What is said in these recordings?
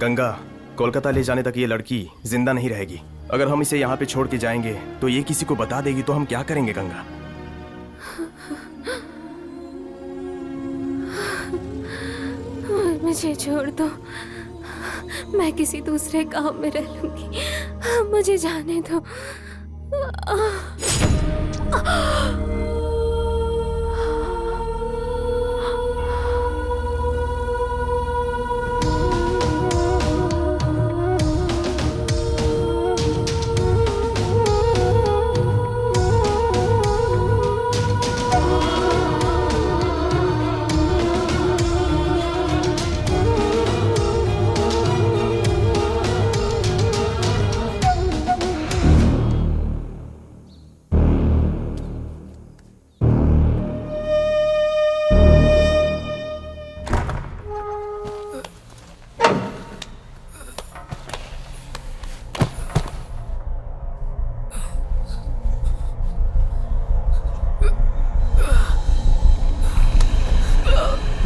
गंगा, कोलकाता ले जाने तक ये लड़की जिंदा नहीं रहेगी। अगर हम इसे यहाँ पे छोड़ के जाएंगे तो ये किसी को बता देगी, तो हम क्या करेंगे गंगा? मुझे छोड़ दो, मैं किसी दूसरे गांव में रह लूंगी, मुझे जाने दो।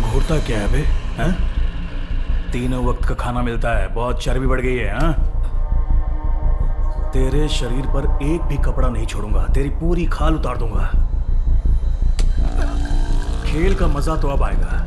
घूरता क्या है बे? हैं? तीनों वक्त का खाना मिलता है, बहुत चर्बी बढ़ गई है। हाँ, तेरे शरीर पर एक भी कपड़ा नहीं छोड़ूंगा, तेरी पूरी खाल उतार दूंगा। खेल का मजा तो अब आएगा।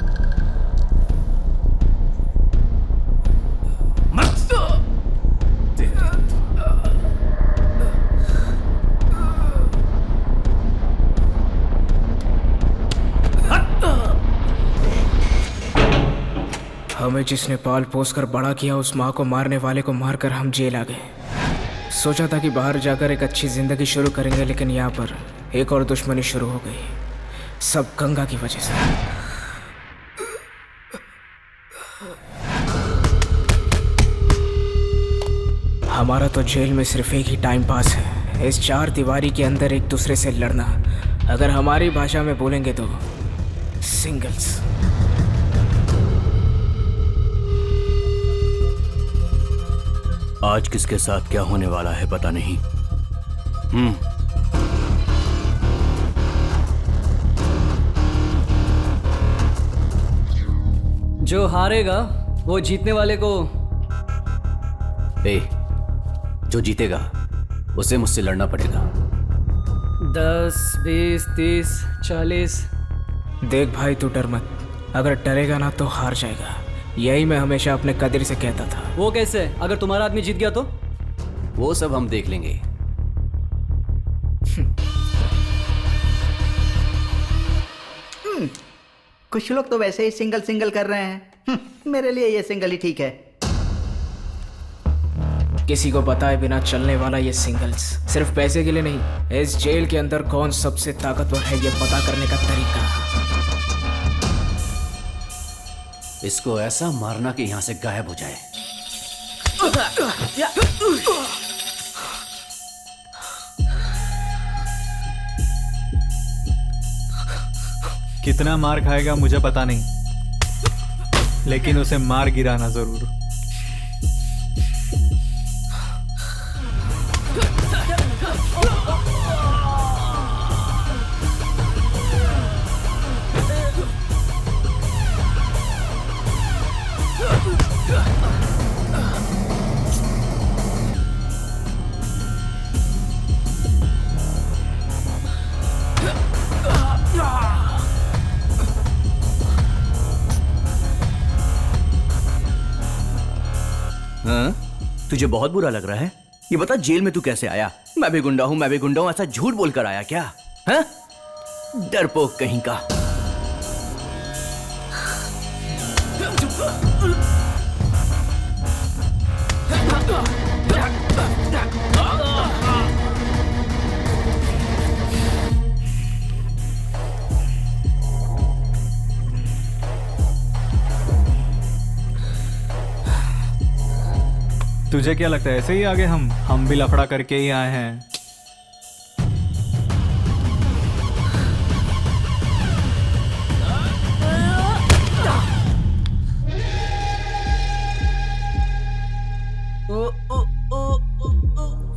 हमें जिसने पाल पोस कर बड़ा किया, उस माँ को मारने वाले को मारकर हम जेल आ गए। सोचा था कि बाहर जाकर एक अच्छी जिंदगी शुरू करेंगे, लेकिन यहाँ पर एक और दुश्मनी शुरू हो गई, सब गंगा की वजह से। हमारा तो जेल में सिर्फ एक ही टाइम पास है, इस चार दीवारी के अंदर एक दूसरे से लड़ना। अगर हमारी भाषा में बोलेंगे तो सिंगल्स। आज किसके साथ क्या होने वाला है पता नहीं। जो हारेगा वो जीतने वाले को। जो जीतेगा उसे मुझसे लड़ना पड़ेगा। 10, 20, 30, 40। देख भाई, तू डर मत, अगर डरेगा ना तो हार जाएगा। यही मैं हमेशा अपने कदर से कहता था। वो कैसे? अगर तुम्हारा आदमी जीत गया तो? वो सब हम देख लेंगे। कुछ लोग तो वैसे ही सिंगल सिंगल कर रहे हैं। मेरे लिए ये सिंगल ही ठीक है। किसी को बताए बिना चलने वाला ये सिंगल्स सिर्फ पैसे के लिए नहीं, इस जेल के अंदर कौन सबसे ताकतवर है ये पता करने का तरीका। इसको ऐसा मारना कि यहां से गायब हो जाए। कितना मार खाएगा मुझे पता नहीं, लेकिन उसे मार गिराना जरूर। तुझे बहुत बुरा लग रहा है? ये बता, जेल में तू कैसे आया? मैं भी गुंडा हूं, मैं भी गुंडा हूं, ऐसा झूठ बोलकर आया क्या? हैं? डरपोक कहीं का। तुझे क्या लगता है ऐसे ही आगे हम भी लफड़ा करके ही आए हैं।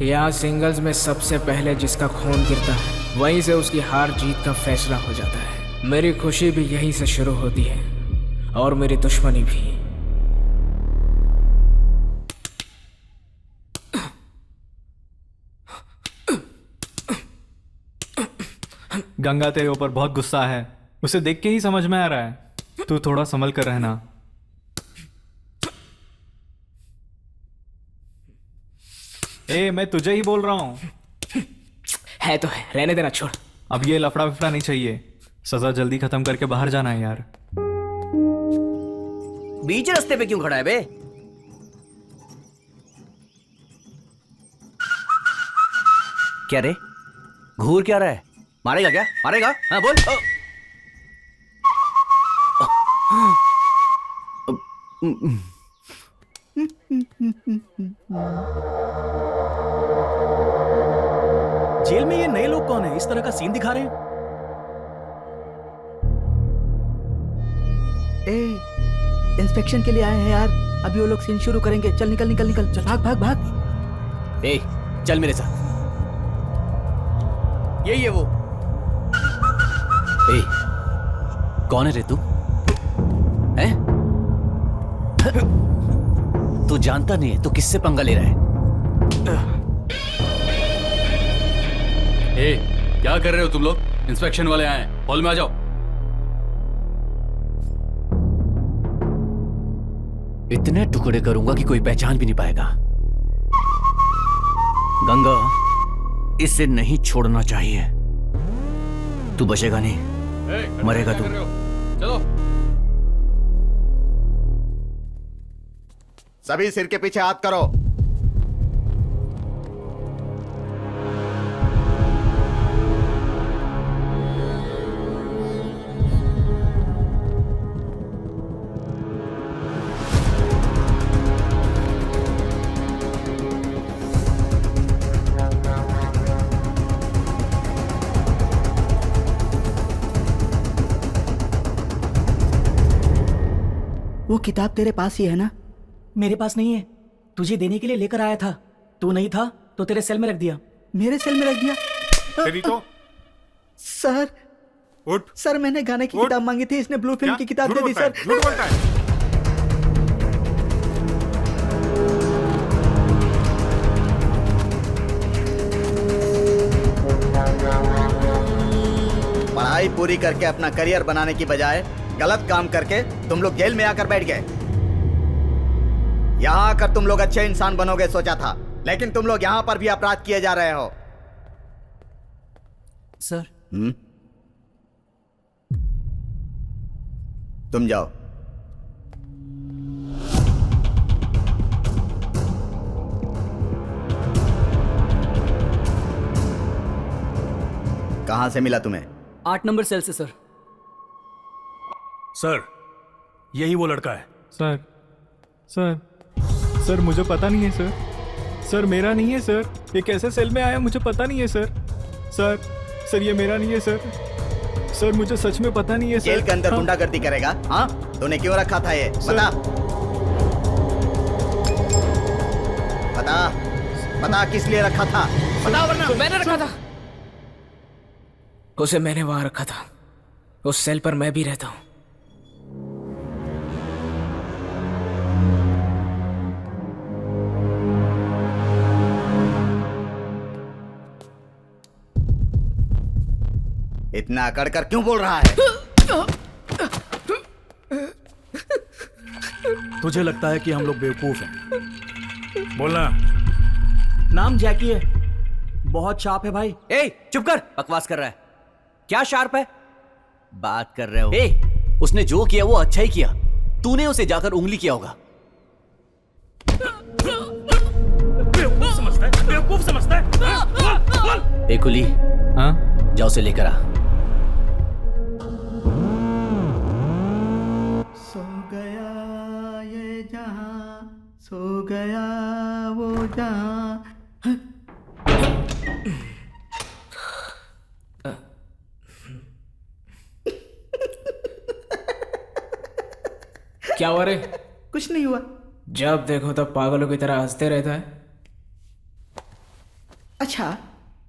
यहाँ सिंगल्स में सबसे पहले जिसका खून गिरता है वहीं से उसकी हार जीत का फैसला हो जाता है। मेरी खुशी भी यहीं से शुरू होती है और मेरी दुश्मनी भी। गंगा तेरे ऊपर बहुत गुस्सा है, उसे देख के ही समझ में आ रहा है। तू थोड़ा संभल कर रहना। ए, मैं तुझे ही बोल रहा हूँ। है तो है, रहने देना, छोड़। अब ये लफड़ा विफड़ा नहीं चाहिए, सजा जल्दी खत्म करके बाहर जाना है यार। बीच रास्ते पे क्यों खड़ा है बे? क्या रे, घूर क्या रहा है? मारेगा क्या? मारेगा? हाँ बोल। जेल में ये नए लोग कौन है, इस तरह का सीन दिखा रहे हैं? ए, इंस्पेक्शन के लिए आए हैं यार। अभी वो लोग सीन शुरू करेंगे। चल निकल निकल निकल, चल भाग भाग भाग। ए, चल मेरे साथ। यही है वो। ए, कौन है रे तू? हैं? तू जानता नहीं है तो किससे पंगा ले रहा है? ए, क्या कर रहे हो तुम लोग? इंस्पेक्शन वाले आए हैं, हॉल में आ जाओ। इतने टुकड़े करूंगा कि कोई पहचान भी नहीं पाएगा। गंगा, इसे नहीं छोड़ना चाहिए। तू बचेगा नहीं, ए, मरेगा क्या तू। कर रहे हो? चलो। सभी सिर के पीछे हाथ करो। वो किताब तेरे पास ही है ना? मेरे पास नहीं है, तुझे देने के लिए लेकर आया था। तू नहीं था तो तेरे सेल में रख दिया। मेरे सेल में रख दिया? तेरी तो सर, उठ। सर मैंने गाने की किताब मांगी थी, इसने ब्लू फिल्म की किताब दे दी सर। झूठ बोलता है। पढ़ाई पूरी करके अपना करियर बनाने की बजाय गलत काम करके तुम लोग जेल में आकर बैठ गए। यहां आकर तुम लोग अच्छे इंसान बनोगे सोचा था, लेकिन तुम लोग यहां पर भी अपराध किए जा रहे हो। सर, तुम जाओ। कहां से मिला तुम्हें? 8 नंबर सेल से सर। सर, यही वो लड़का है। सर सर सर मुझे पता नहीं है सर। सर मेरा नहीं है सर, ये कैसे सेल में आया मुझे पता नहीं है सर। सर सर ये मेरा नहीं है सर। सर मुझे सच में पता नहीं है सर। जेल के अंदर हाँ। गुंडागर्दी करेगा? हाँ, तूने क्यों रखा था ये? बता बता बता, किस लिए रखा था? बता वरना। तो मैंने रखा था उसे, मैंने वहां रखा था। उस सेल पर मैं भी रहता हूं। इतना अकड़ कर क्यों बोल रहा है? तुझे लगता है कि हम लोग बेवकूफ हैं? बोलना। नाम जैकी है, बहुत शार्प है भाई। ए, चुप कर, बकवास कर रहा है। क्या शार्प है? बात कर रहे हो? ए, उसने जो किया वो अच्छा ही किया। तूने उसे जाकर उंगली किया होगा। बेवकूफ समझता है। ए कुली, हाँ जाओ उसे लेकर आ। सो गया ये जहां, सो गया वो जहां। क्या हुआ रे? कुछ नहीं हुआ। जब देखो तब पागलों की तरह हंसते रहता है। अच्छा,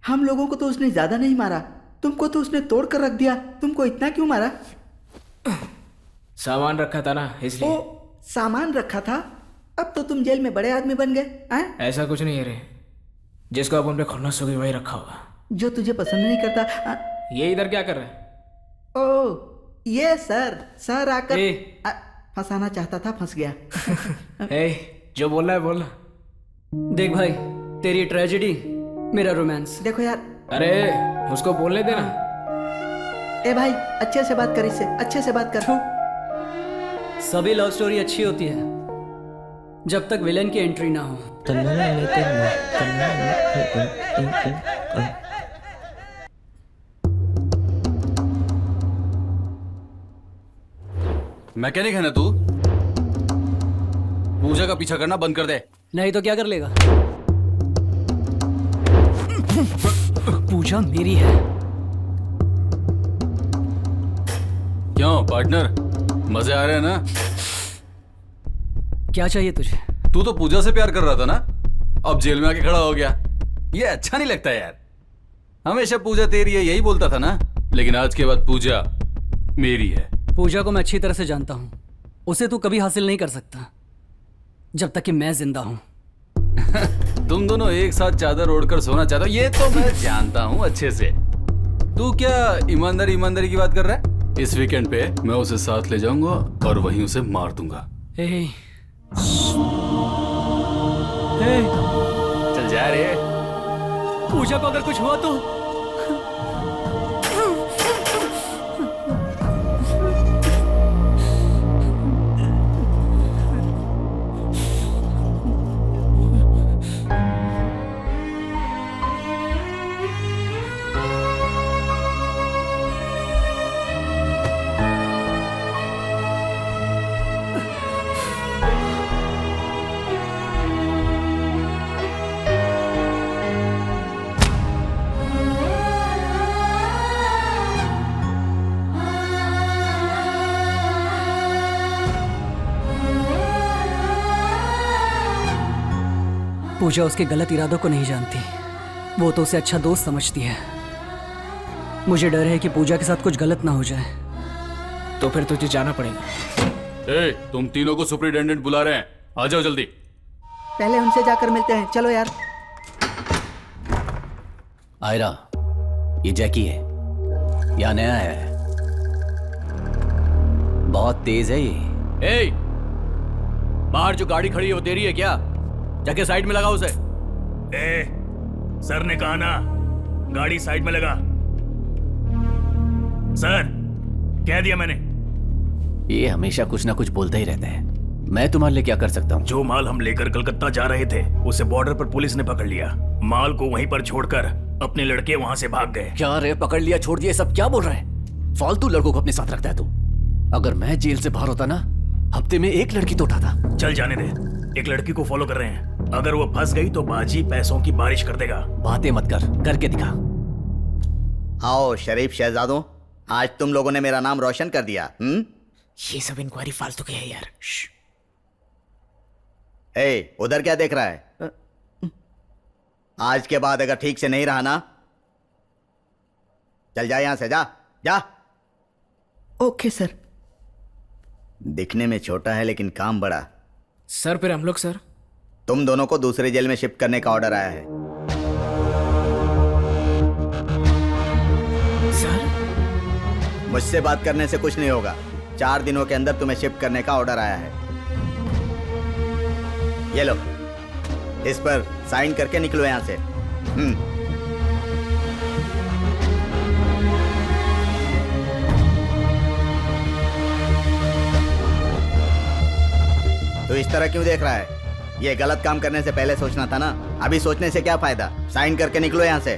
हम लोगों को तो उसने ज्यादा नहीं मारा, तुमको तो उसने तोड़ कर रख दिया। तुमको इतना क्यों मारा? सामान रखा था ना ओ, इसलिए। सामान रखा था? अब तो तुम जेल में बड़े आदमी बन गए हैं? ऐसा कुछ नहीं है रे, जिसको अब उन पे खुन्नस होगी वही रखा होगा। जो तुझे पसंद नहीं करता ये इधर क्या कर रहा है? ओ ये सर आकर ए। फंसाना चाहता था, फंस गया। ए, जो बोल रहा है बोल। देख भाई, तेरी ट्रेजेडी, मेरा रोमांस। देखो यार, अरे उसको बोलने देना। ए भाई अच्छे से बात कर, इससे अच्छे से बात कर। सभी लव स्टोरी अच्छी होती है जब तक विलेन की एंट्री ना हो। मैकेनिक है ना तू? पूजा का पीछा करना बंद कर दे। नहीं तो क्या कर लेगा? पूजा मेरी है। क्यों पार्टनर, मजे आ रहे हैं ना? क्या चाहिए तुझे? तू तो पूजा से प्यार कर रहा था ना, अब जेल में आके खड़ा हो गया। ये अच्छा नहीं लगता यार। हमेशा पूजा तेरी है यही बोलता था ना, लेकिन आज के बाद पूजा मेरी है। पूजा को मैं अच्छी तरह से जानता हूं। उसे तू कभी हासिल नहीं कर सकता जब तक कि मैं जिंदा हूं। तुम दोनों एक साथ चादर ओढ़कर सोना चाहते हो, ये तो मैं जानता हूं अच्छे से। तू क्या ईमानदारी की बात कर रहा है? इस वीकेंड पे मैं उसे साथ ले जाऊंगा और वहीं उसे मार दूंगा। चल जा रे। पूजा को अगर कुछ हुआ तो? पूजा उसके गलत इरादों को नहीं जानती, वो तो उसे अच्छा दोस्त समझती है। मुझे डर है कि पूजा के साथ कुछ गलत ना हो जाए। तो फिर तुझे जाना पड़ेगा। ए, तुम तीनों को सुपरिटेंडेंट बुला रहे हैं, आ जाओ जल्दी। पहले उनसे जाकर मिलते हैं, चलो यार। आयरा, ये जैकी है, या नया है, बहुत तेज है ये। ए, बाहर जो गाड़ी खड़ी है वो तेरी है क्या? जाके साइड में लगा उसे। ए, सर ने कहा ना गाड़ी साइड में लगा। सर, कह दिया मैंने। ये हमेशा कुछ ना कुछ बोलता ही रहता है। मैं तुम्हारे लिए क्या कर सकता हूँ? जो माल हम लेकर कलकत्ता जा रहे थे उसे बॉर्डर पर पुलिस ने पकड़ लिया। माल को वहीं पर छोड़कर अपने लड़के वहां से भाग गए। क्या रे, पकड़ लिया छोड़ दिया, सब क्या बोल रहा है? फालतू लड़कों को अपने साथ रखता है तू। अगर मैं जेल से बाहर होता ना, हफ्ते में एक लड़की तो उठाता। चल जाने दे, एक लड़की को फॉलो कर रहे हैं। अगर वो फंस गई तो बाजी पैसों की बारिश कर देगा। बातें मत कर, करके दिखा। आओ शरीफ शहजादों, आज तुम लोगों ने मेरा नाम रोशन कर दिया। ये सब इंक्वायरी फालतू की है यार। ए, उधर क्या देख रहा है? आज के बाद अगर ठीक से नहीं रहा ना, चल जा यहां से, जा जा। Okay sir. दिखने में छोटा है लेकिन काम बड़ा। सर फिर हम लोग सर? तुम दोनों को दूसरे जेल में शिफ्ट करने का ऑर्डर आया है। सर? मुझसे बात करने से कुछ नहीं होगा। 4 दिनों के अंदर तुम्हें शिफ्ट करने का ऑर्डर आया है। ये लो, इस पर साइन करके निकलो यहां से। तो इस तरह क्यों देख रहा है? ये गलत काम करने से पहले सोचना था ना। अभी सोचने से क्या फायदा? साइन करके निकलो यहां से।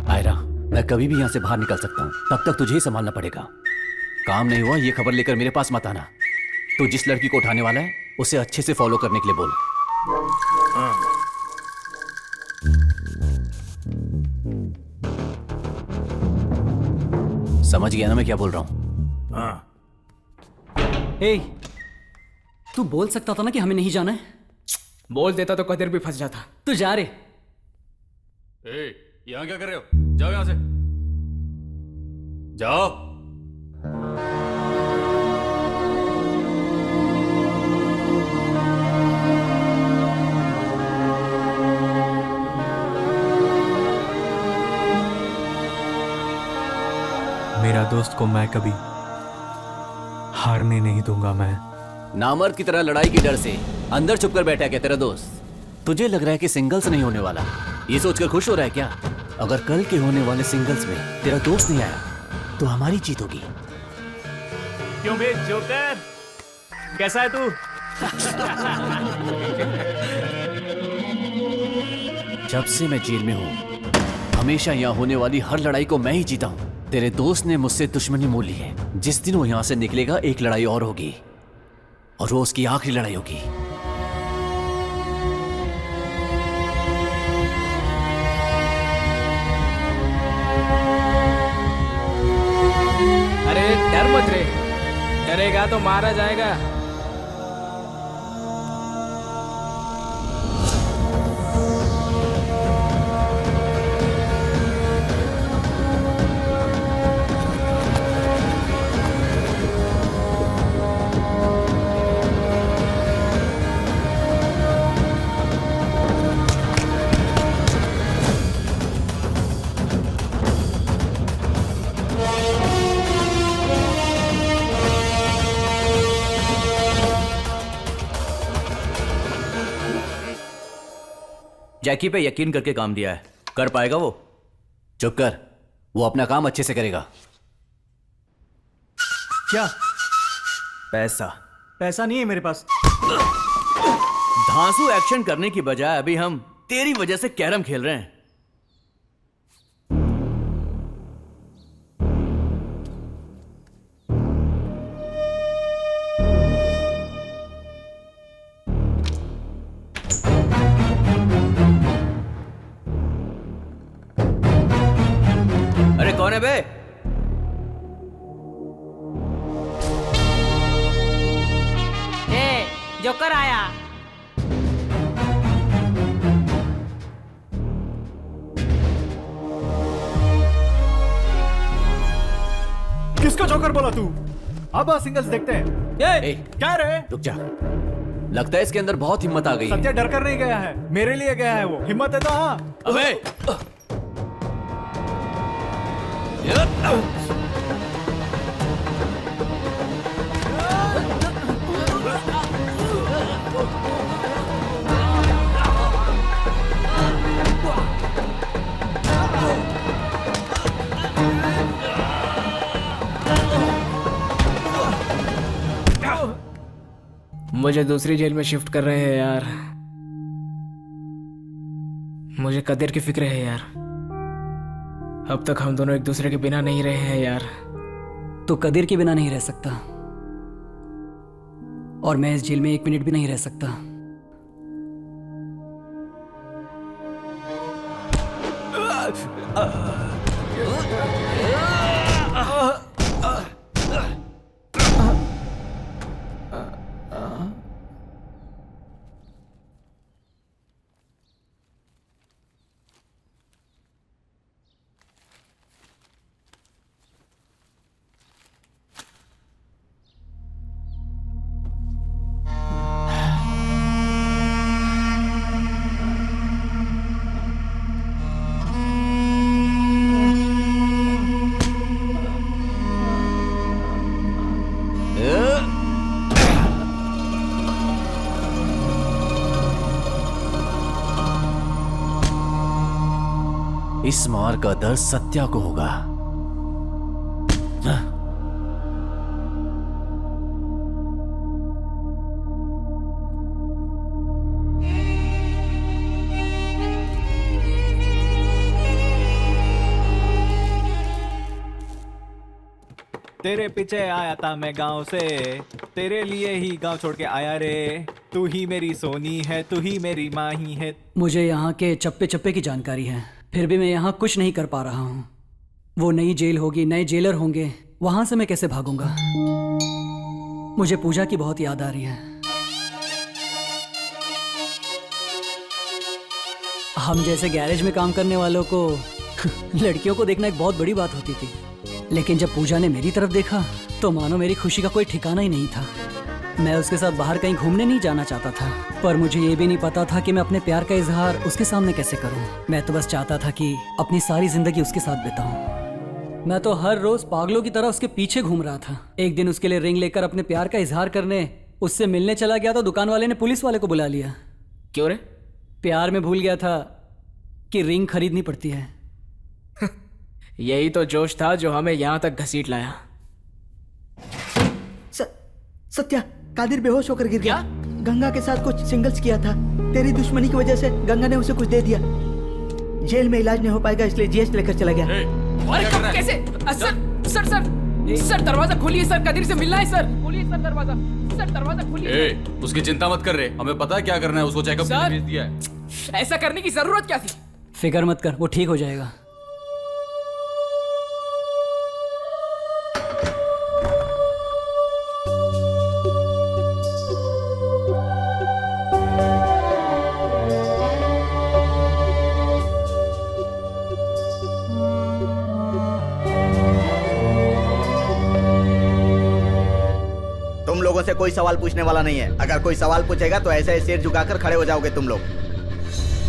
आयरा, मैं कभी भी यहां से बाहर निकल सकता हूं, तब तक तुझे ही संभालना पड़ेगा। काम नहीं हुआ ये खबर लेकर मेरे पास मत आना। तो जिस लड़की को उठाने वाला है उसे अच्छे से फॉलो करने के लिए बोल। समझ गया ना मैं क्या बोल रहा हूं? हाँ। ए, तू बोल सकता था ना कि हमें नहीं जाना है। बोल देता तो कदर भी फंस जाता। तू जा रे। ए, यहाँ क्या कर रहे हो? जाओ यहां से, जाओ। मेरा दोस्त को मैं कभी हारने नहीं दूंगा। मैं नामर्द की तरह लड़ाई की डर से अंदर छुप कर बैठा है क्या तेरा दोस्त? तुझे लग रहा है कि सिंगल्स नहीं होने वाला, ये सोचकर खुश हो रहा है क्या? अगर कल के होने वाले सिंगल्स में तेरा दोस्त नहीं आया तो हमारी जीत होगी। क्यों बे जोकर, कैसा है तू? जब से मैं जेल में हूँ हमेशा यहाँ होने वाली हर लड़ाई को मैं ही जीता हूँ। तेरे दोस्त ने मुझसे दुश्मनी मोल ली है। जिस दिन वो यहाँ से निकलेगा एक लड़ाई और होगी और वो उसकी आखिरी लड़ाई होगी। अरे डर मत रे, डरेगा तो मारा जाएगा। जैकी पे यकीन करके काम दिया है, कर पाएगा वो? चुप कर, वो अपना काम अच्छे से करेगा। क्या? पैसा? पैसा नहीं है मेरे पास। धांसू एक्शन करने की बजाय अभी हम तेरी वजह से कैरम खेल रहे हैं। अरे कौन है बे? जोकर आया। किसका जोकर बोला तू? अब सिंगल्स देखते हैं। क्या रे? रुक जा, लगता है इसके अंदर बहुत हिम्मत आ गई है। सत्या डर कर नहीं गया है, मेरे लिए गया है वो। हिम्मत है तो हाँ। अबे मुझे दूसरी जेल में शिफ्ट कर रहे हैं यार। मुझे कदर की फिक्र है यार। अब तक हम दोनों एक दूसरे के बिना नहीं रहे हैं यार। तो कदीर के बिना नहीं रह सकता और मैं इस जेल में 1 मिनट भी नहीं रह सकता। इस मार का दर्द सत्या को होगा। तेरे पीछे आया था मैं गांव से, तेरे लिए ही गांव छोड़ के आया रे। तू ही मेरी सोनी है, तू ही मेरी माही है। मुझे यहाँ के चप्पे चप्पे की जानकारी है, फिर भी मैं यहाँ कुछ नहीं कर पा रहा हूँ। वो नई जेल होगी, नए जेलर होंगे, वहां से मैं कैसे भागूंगा? मुझे पूजा की बहुत याद आ रही है। हम जैसे गैरेज में काम करने वालों को लड़कियों को देखना एक बहुत बड़ी बात होती थी, लेकिन जब पूजा ने मेरी तरफ देखा तो मानो मेरी खुशी का कोई ठिकाना ही नहीं था। मैं उसके साथ बाहर कहीं घूमने नहीं जाना चाहता था, पर मुझे ये भी नहीं पता था कि मैं अपने प्यार का इजहार उसके सामने कैसे करूं। मैं तो बस चाहता था कि अपनी सारी जिंदगी उसके साथ बिताऊं। मैं तो हर रोज पागलों की तरह उसके पीछे घूम रहा था। एक दिन उसके लिए रिंग लेकर अपने प्यार का इजहार करने उससे मिलने चला गया तो दुकान वाले ने पुलिस वाले को बुला लिया। क्यों रे? प्यार में भूल गया था कि रिंग खरीदनी पड़ती है। यही तो जोश था जो हमें यहाँ तक घसीट लाया। सत्या, कादिर बेहोश होकर गिर गया। गंगा के साथ कुछ सिंगल्स किया था। तेरी दुश्मनी की वजह से गंगा ने उसे कुछ दे दिया। जेल में इलाज नहीं हो पाएगा इसलिए जीएस लेकर चला गया। अरे कब कैसे? सर दरवाजा खोलिए सर, कदीर से मिलना है सर। खोलिए सर दरवाजा, सर दरवाजा खोलिए। उसकी चिंता मत कर रहे, हमें पता है क्या करना है। उसको चेकअप के लिए भेज दिया है। ऐसा करने की जरूरत क्या थी? फिक्र मत कर, वो ठीक हो जाएगा। तुम लोगों से कोई सवाल पूछने वाला नहीं है। अगर कोई सवाल पूछेगा तो ऐसे ही सिर झुकाकर खड़े हो जाओगे तुम लोग।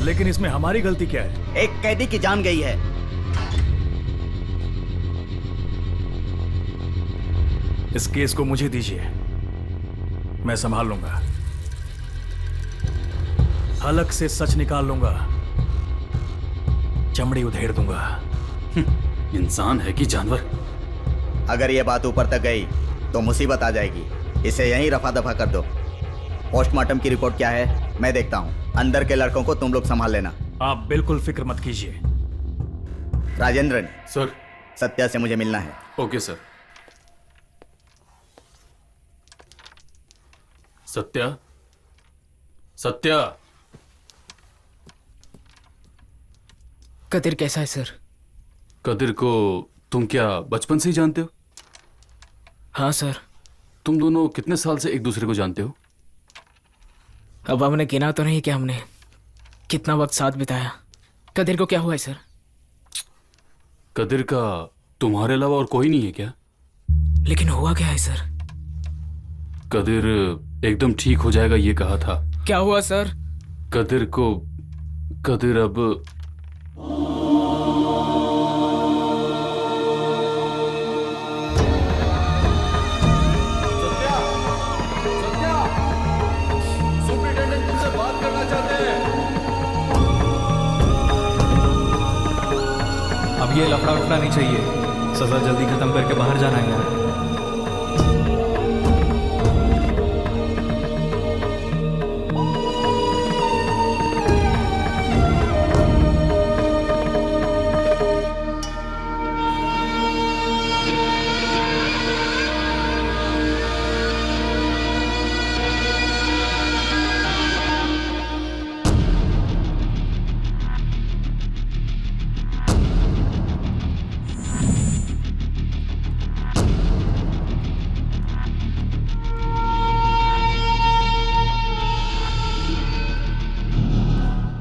लेकिन इसमें हमारी गलती क्या है? एक कैदी की जान गई है। इस केस को मुझे दीजिए, मैं संभाल लूंगा। हलक से सच निकाल लूंगा, चमड़ी उधेड़ दूंगा। इंसान है कि जानवर? अगर ये बात ऊपर तक गई तो मुसीबत आ जाएगी। इसे यहीं रफा दफा कर दो। पोस्टमार्टम की रिपोर्ट क्या है मैं देखता हूँ। अंदर के लड़कों को तुम लोग संभाल लेना। आप बिल्कुल फिक्र मत कीजिए। राजेंद्रन सर, सत्या से मुझे मिलना है। Okay sir. सत्या, सत्या। कदीर कैसा है सर? कदीर को तुम क्या बचपन से ही जानते हो? हाँ सर। तुम दोनों कितने साल से एक दूसरे को जानते हो? अब हमने गिना तो नहीं कि हमने कितना वक्त साथ बिताया। कदीर को क्या हुआ है सर? कदीर का तुम्हारे अलावा और कोई नहीं है क्या? लेकिन हुआ क्या है सर? कदीर एकदम ठीक हो जाएगा ये कहा था। क्या हुआ सर? कदीर अब अब ये लफड़ा उफड़ा नहीं चाहिए। सजा जल्दी खत्म करके बाहर जाना है यार।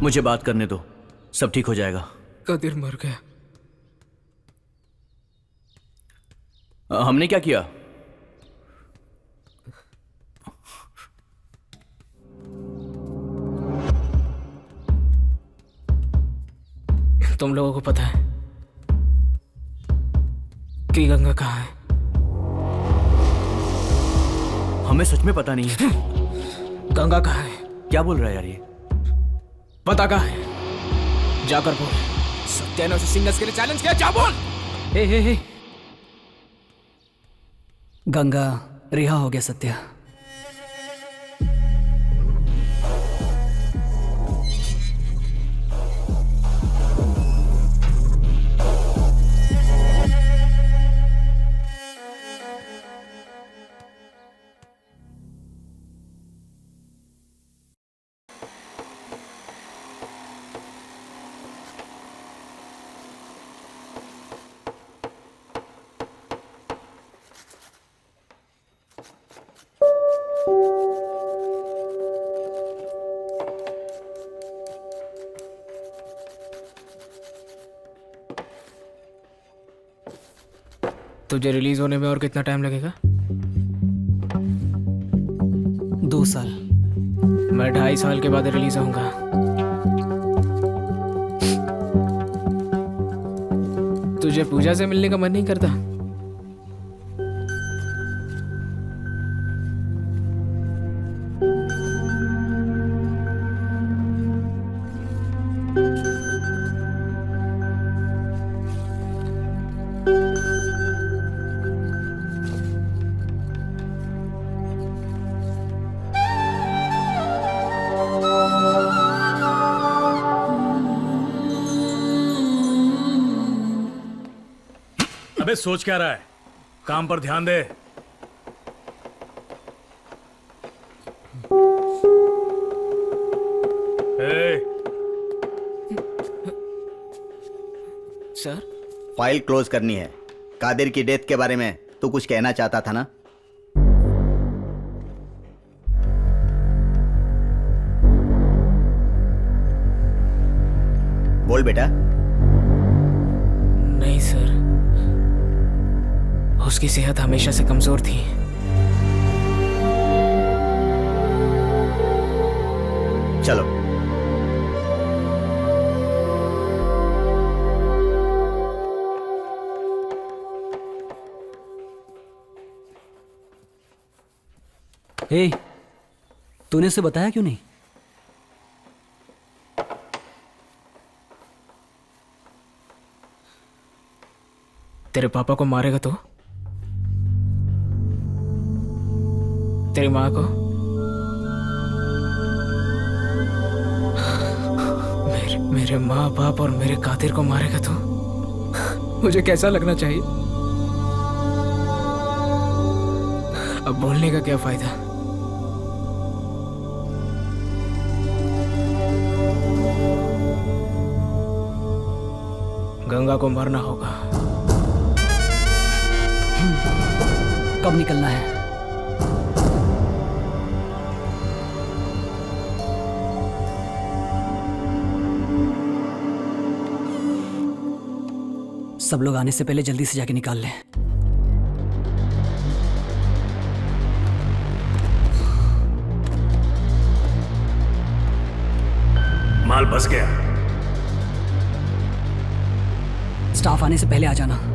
मुझे बात करने दो, सब ठीक हो जाएगा। कदीर मर गया। हमने क्या किया? तुम लोगों को पता है कि गंगा कहाँ है? हमें सच में पता नहीं है। गंगा कहाँ है? क्या बोल रहा है यार ये? पता कहाँ है? जाकर बोल। सत्या ने उसे सिंगल्स के लिए चैलेंज किया, जा बोल। हे। गंगा रिहा हो गया सत्या। तुझे रिलीज होने में और कितना टाइम लगेगा? 2 साल। मैं 2.5 साल के बाद रिलीज होऊंगा। तुझे पूजा से मिलने का मन नहीं करता? अबे सोच क्या रहा है? काम पर ध्यान दे। सर, फाइल क्लोज करनी है। कादिर की डेथ के बारे में तू कुछ कहना चाहता था ना? बोल बेटा। नहीं सर, उसकी सेहत हमेशा से कमजोर थी। चलो। हे, तूने उसे बताया क्यों नहीं? तेरे पापा को मारेगा तो? तेरी माँ को? मेरे माँ बाप और मेरे कादिर को मारेगा तो? मुझे कैसा लगना चाहिए? अब बोलने का क्या फायदा? गंगा को मरना होगा। कब निकलना है? सब लोग आने से पहले जल्दी से जाके निकाल लें। माल बस गया। स्टाफ आने से पहले आ जाना।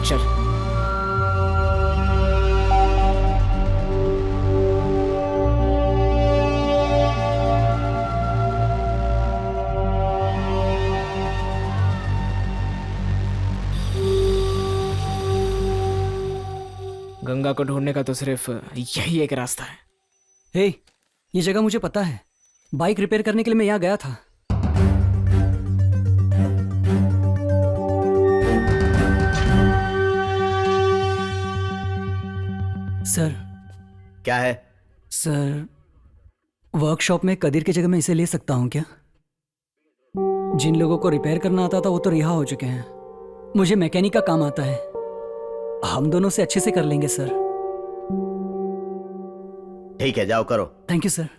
चल। गंगा को ढूंढने का तो सिर्फ यही एक रास्ता है। हे, ये जगह मुझे पता है। बाइक रिपेयर करने के लिए मैं यहाँ गया था। सर। क्या है? सर, वर्कशॉप में कदीर की जगह मैं इसे ले सकता हूँ क्या? जिन लोगों को रिपेयर करना आता था वो तो रिहा हो चुके हैं। मुझे मैकेनिक का काम आता है। हम दोनों से अच्छे से कर लेंगे सर। ठीक है, जाओ करो। Thank you sir.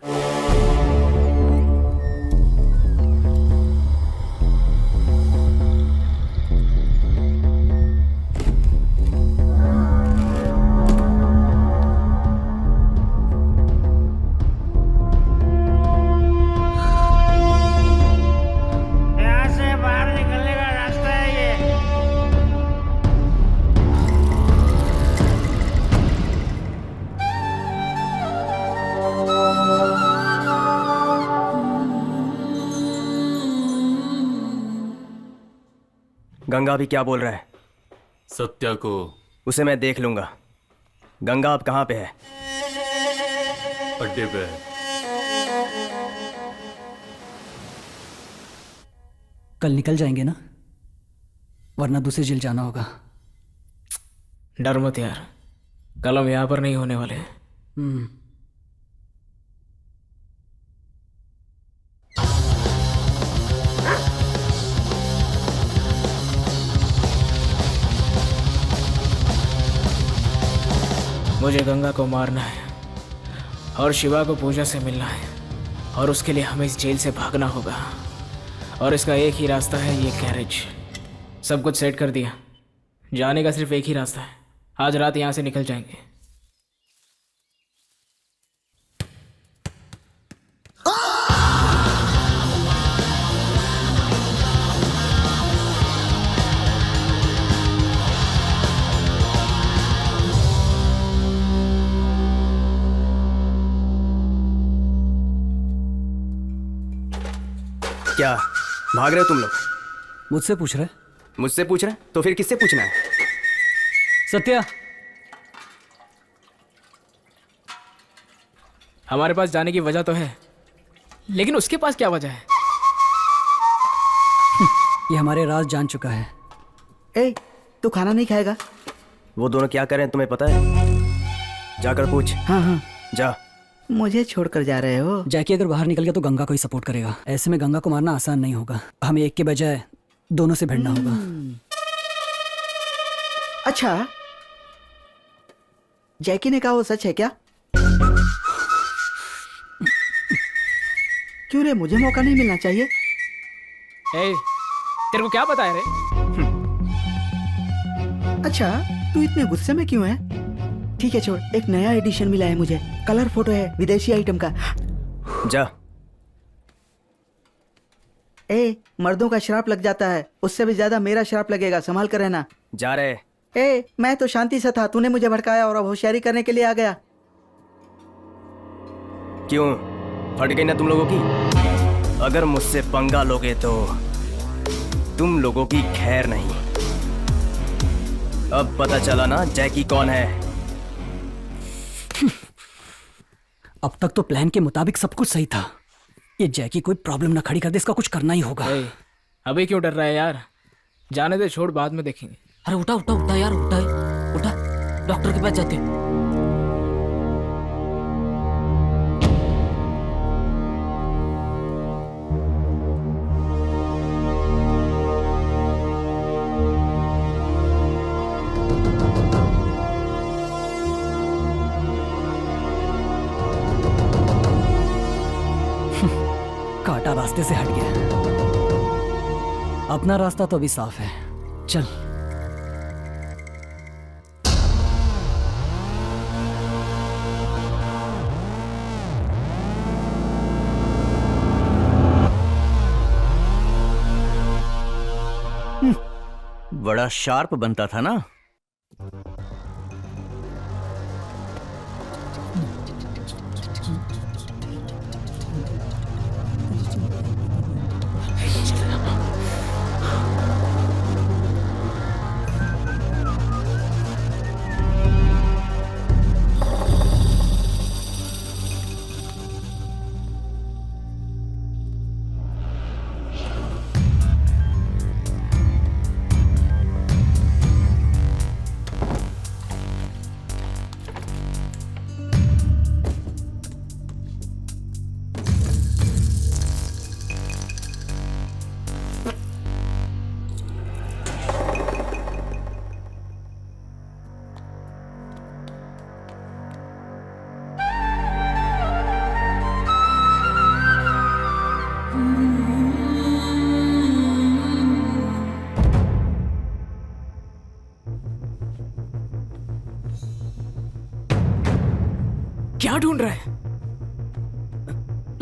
गंगा अभी क्या बोल रहा है? सत्या को उसे मैं देख लूंगा। गंगा अब कहाँ पे है? अड्डे पे है। कल निकल जाएंगे ना, वरना दूसरी जेल जाना होगा। डर मत यार, कल हम यहाँ पर नहीं होने वाले। मुझे गंगा को मारना है और शिवा को पूजा से मिलना है, और उसके लिए हमें इस जेल से भागना होगा। और इसका एक ही रास्ता है, ये गैरेज। सब कुछ सेट कर दिया, जाने का सिर्फ एक ही रास्ता है। आज रात यहाँ से निकल जाएंगे। क्या भाग रहे हो तुम लोग? मुझसे पूछ रहे? मुझसे पूछ रहे तो फिर किससे पूछना है? सत्या, हमारे पास जाने की वजह तो है, लेकिन उसके पास क्या वजह है? ये हमारे राज जान चुका है। ए, तू खाना नहीं खाएगा? वो दोनों क्या कर रहे हैं तुम्हें पता है? जाकर पूछ। हाँ हाँ, जा। मुझे छोड़कर जा रहे हो? जैकी अगर बाहर निकल गया तो गंगा को ही सपोर्ट करेगा। ऐसे में गंगा को मारना आसान नहीं होगा। हमें एक के बजाय दोनों से भिड़ना होगा। अच्छा, जैकी ने कहा वो सच है क्या? क्यों रे, मुझे मौका नहीं मिलना चाहिए? ए, तेरे को क्या पता है रे? अच्छा, तू इतने गुस्से में क्यों है? ठीक है छोड़, एक नया एडिशन मिला है मुझे, कलर फोटो है विदेशी आइटम का। जा। ए, मर्दों का श्राप लग जाता है, उससे भी ज्यादा मेरा श्राप लगेगा, संभाल कर रहना। जा रहे। ए, मैं तो शांति से था, तूने मुझे भड़काया और अब होशियारी करने के लिए आ गया। क्यों, फट गई ना तुम लोगों की? अगर मुझसे पंगा लोगे तो तुम लोगों की खैर नहीं। अब पता चला ना जैकी कौन है? अब तक तो प्लान के मुताबिक सब कुछ सही था। ये जैकी कोई प्रॉब्लम ना खड़ी कर दे, इसका कुछ करना ही होगा। अभी क्यों डर रहा है यार? जाने दे, छोड़, बाद में देखेंगे। अरे उठा उठा उठा यार, उठा उठा, डॉक्टर के पास जाते हैं। कांटा रास्ते से हट गया, अपना रास्ता तो अभी साफ है। चल। बड़ा शार्प बनता था ना। क्या ढूंढ रहा है?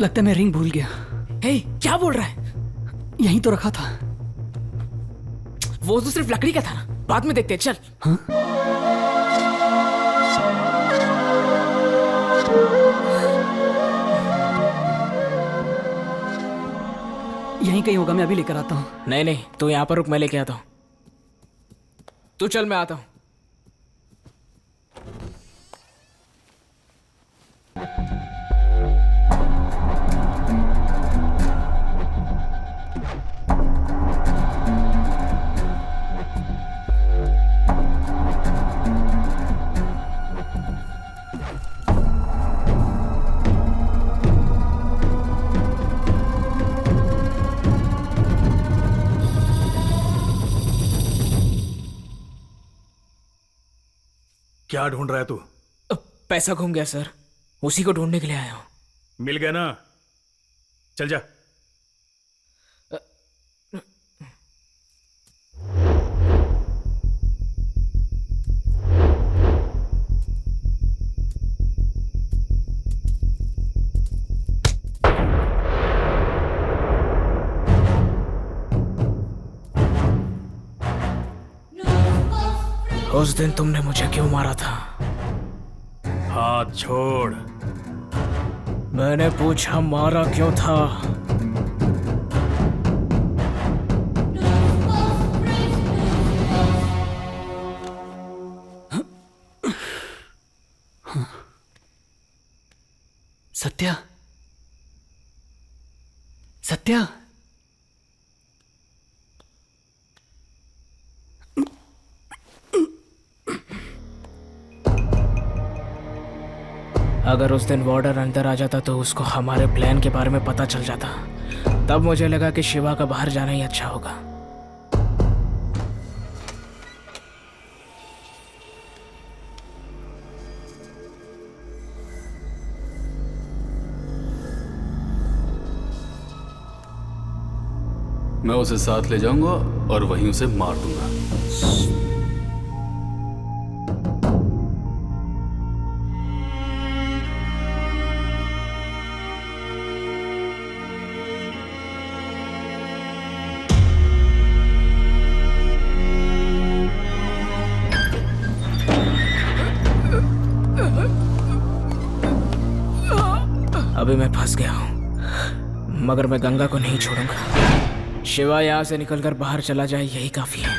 लगता है मैं रिंग भूल गया। हे, क्या बोल रहा है? यहीं तो रखा था। वो तो सिर्फ लकड़ी का था ना, बाद में देखते हैं, चल। हाँ? यहीं कहीं होगा, मैं अभी लेकर आता हूँ। नहीं नहीं, तू यहाँ पर रुक, मैं लेके आता हूँ। तू चल, मैं आता हूँ। क्या ढूंढ रहा है तू? पैसा घूम गया सर, उसी को ढूंढने के लिए आया हूँ। मिल गया ना? चल जा। उस दिन तुमने मुझे क्यों मारा था? हाथ छोड़। मैंने पूछा मारा क्यों था? सत्या, सत्या, अगर उस दिन वार्डर अंदर आ जाता तो उसको हमारे प्लान के बारे में पता चल जाता। तब मुझे लगा कि शिवा का बाहर जाना ही अच्छा होगा। मैं उसे साथ ले जाऊंगा और वहीं उसे मार दूंगा। अभी मैं फंस गया हूं, मगर मैं गंगा को नहीं छोड़ूंगा। शिवा यहां से निकलकर बाहर चला जाए, यही काफी है।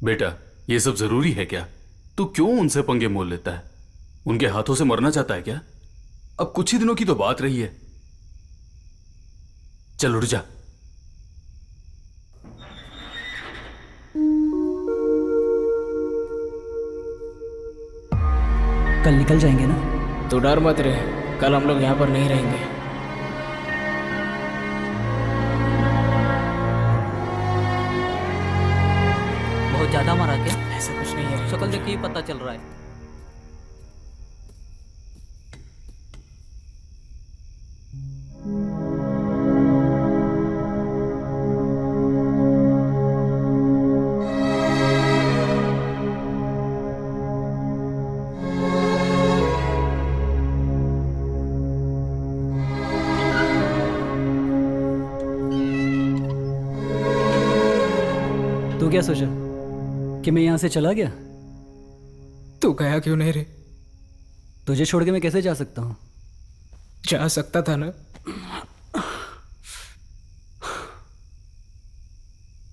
बेटा, ये सब जरूरी है क्या? तू क्यों उनसे पंगे मोल लेता है? उनके हाथों से मरना चाहता है क्या? अब कुछ ही दिनों की तो बात रही है। चल उठ जा। कल निकल जाएंगे ना? तू डर मत रहे, कल हम लोग यहाँ पर नहीं रहेंगे। बहुत ज्यादा मारा क्या? ऐसा कुछ नहीं है। शक्ल देख के ही पता चल रहा है। तू क्या सोचा कि मैं यहां से चला गया? तू गया क्यों नहीं रे? तुझे छोड़ के मैं कैसे जा सकता हूं? जा सकता था ना।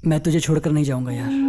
मैं तुझे छोड़कर नहीं जाऊंगा यार।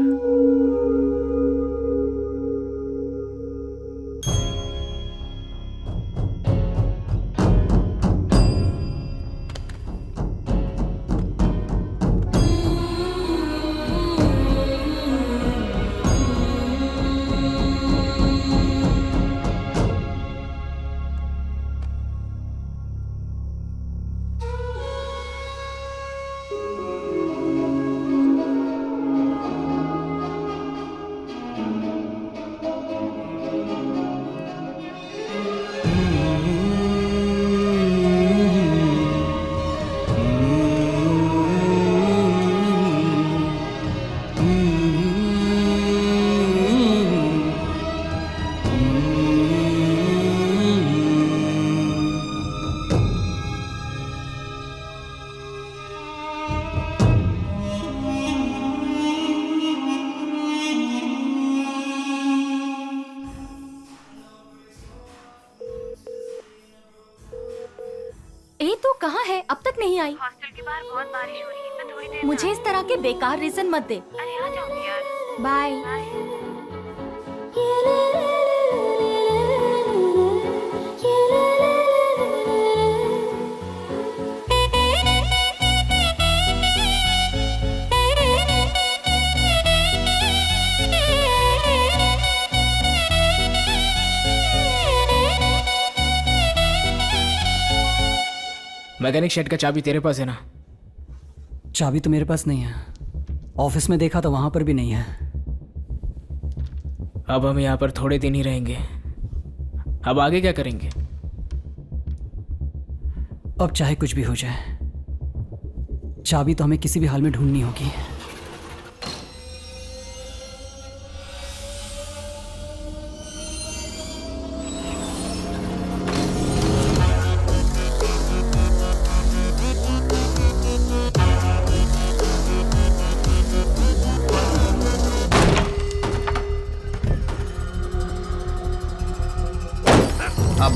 कहाँ है? अब तक नहीं आई। हॉस्टल के बाहर बहुत बारिश हो रही है, मैं थोड़ी देर मुझे इस तरह के बेकार रीजन मत दे। अरे आ जाऊंगी यार। बाय। मैकेनिक शेड का चाबी तेरे पास है ना? चाबी तो मेरे पास नहीं है। ऑफिस में देखा तो वहां पर भी नहीं है। अब हम यहाँ पर थोड़े दिन ही रहेंगे। अब आगे क्या करेंगे? अब चाहे कुछ भी हो जाए, चाबी तो हमें किसी भी हाल में ढूंढनी होगी।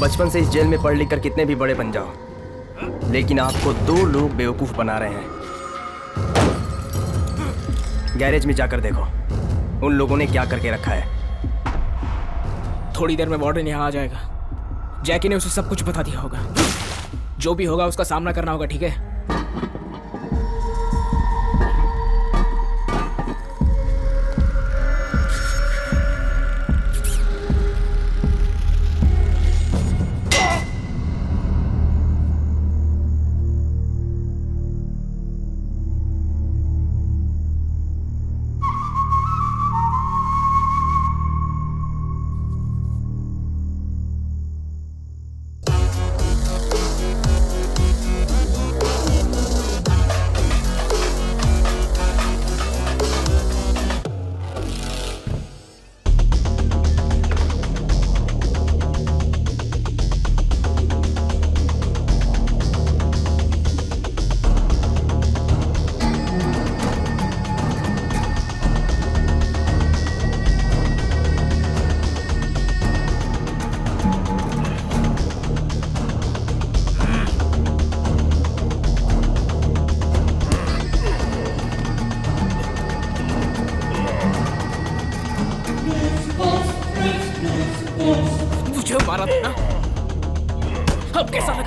बचपन से इस जेल में पढ़ लिख कर कितने भी बड़े बन जाओ, लेकिन आपको 2 लोग बेवकूफ बना रहे हैं। गैरेज में जाकर देखो उन लोगों ने क्या करके रखा है। थोड़ी देर में वार्डन यहाँ आ जाएगा। जैकी ने उसे सब कुछ बता दिया होगा। जो भी होगा उसका सामना करना होगा, ठीक है?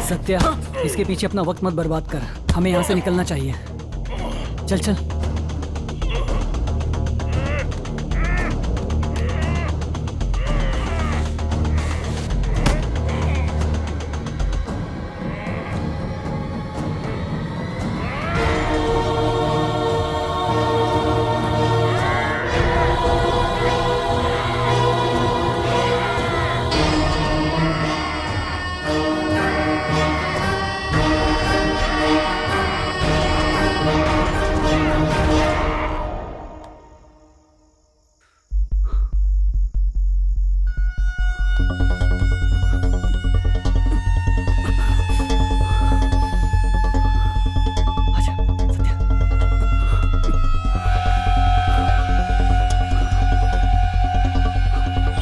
सत्या, इसके पीछे अपना वक्त मत बर्बाद कर। हमें यहाँ से निकलना चाहिए। चल चल।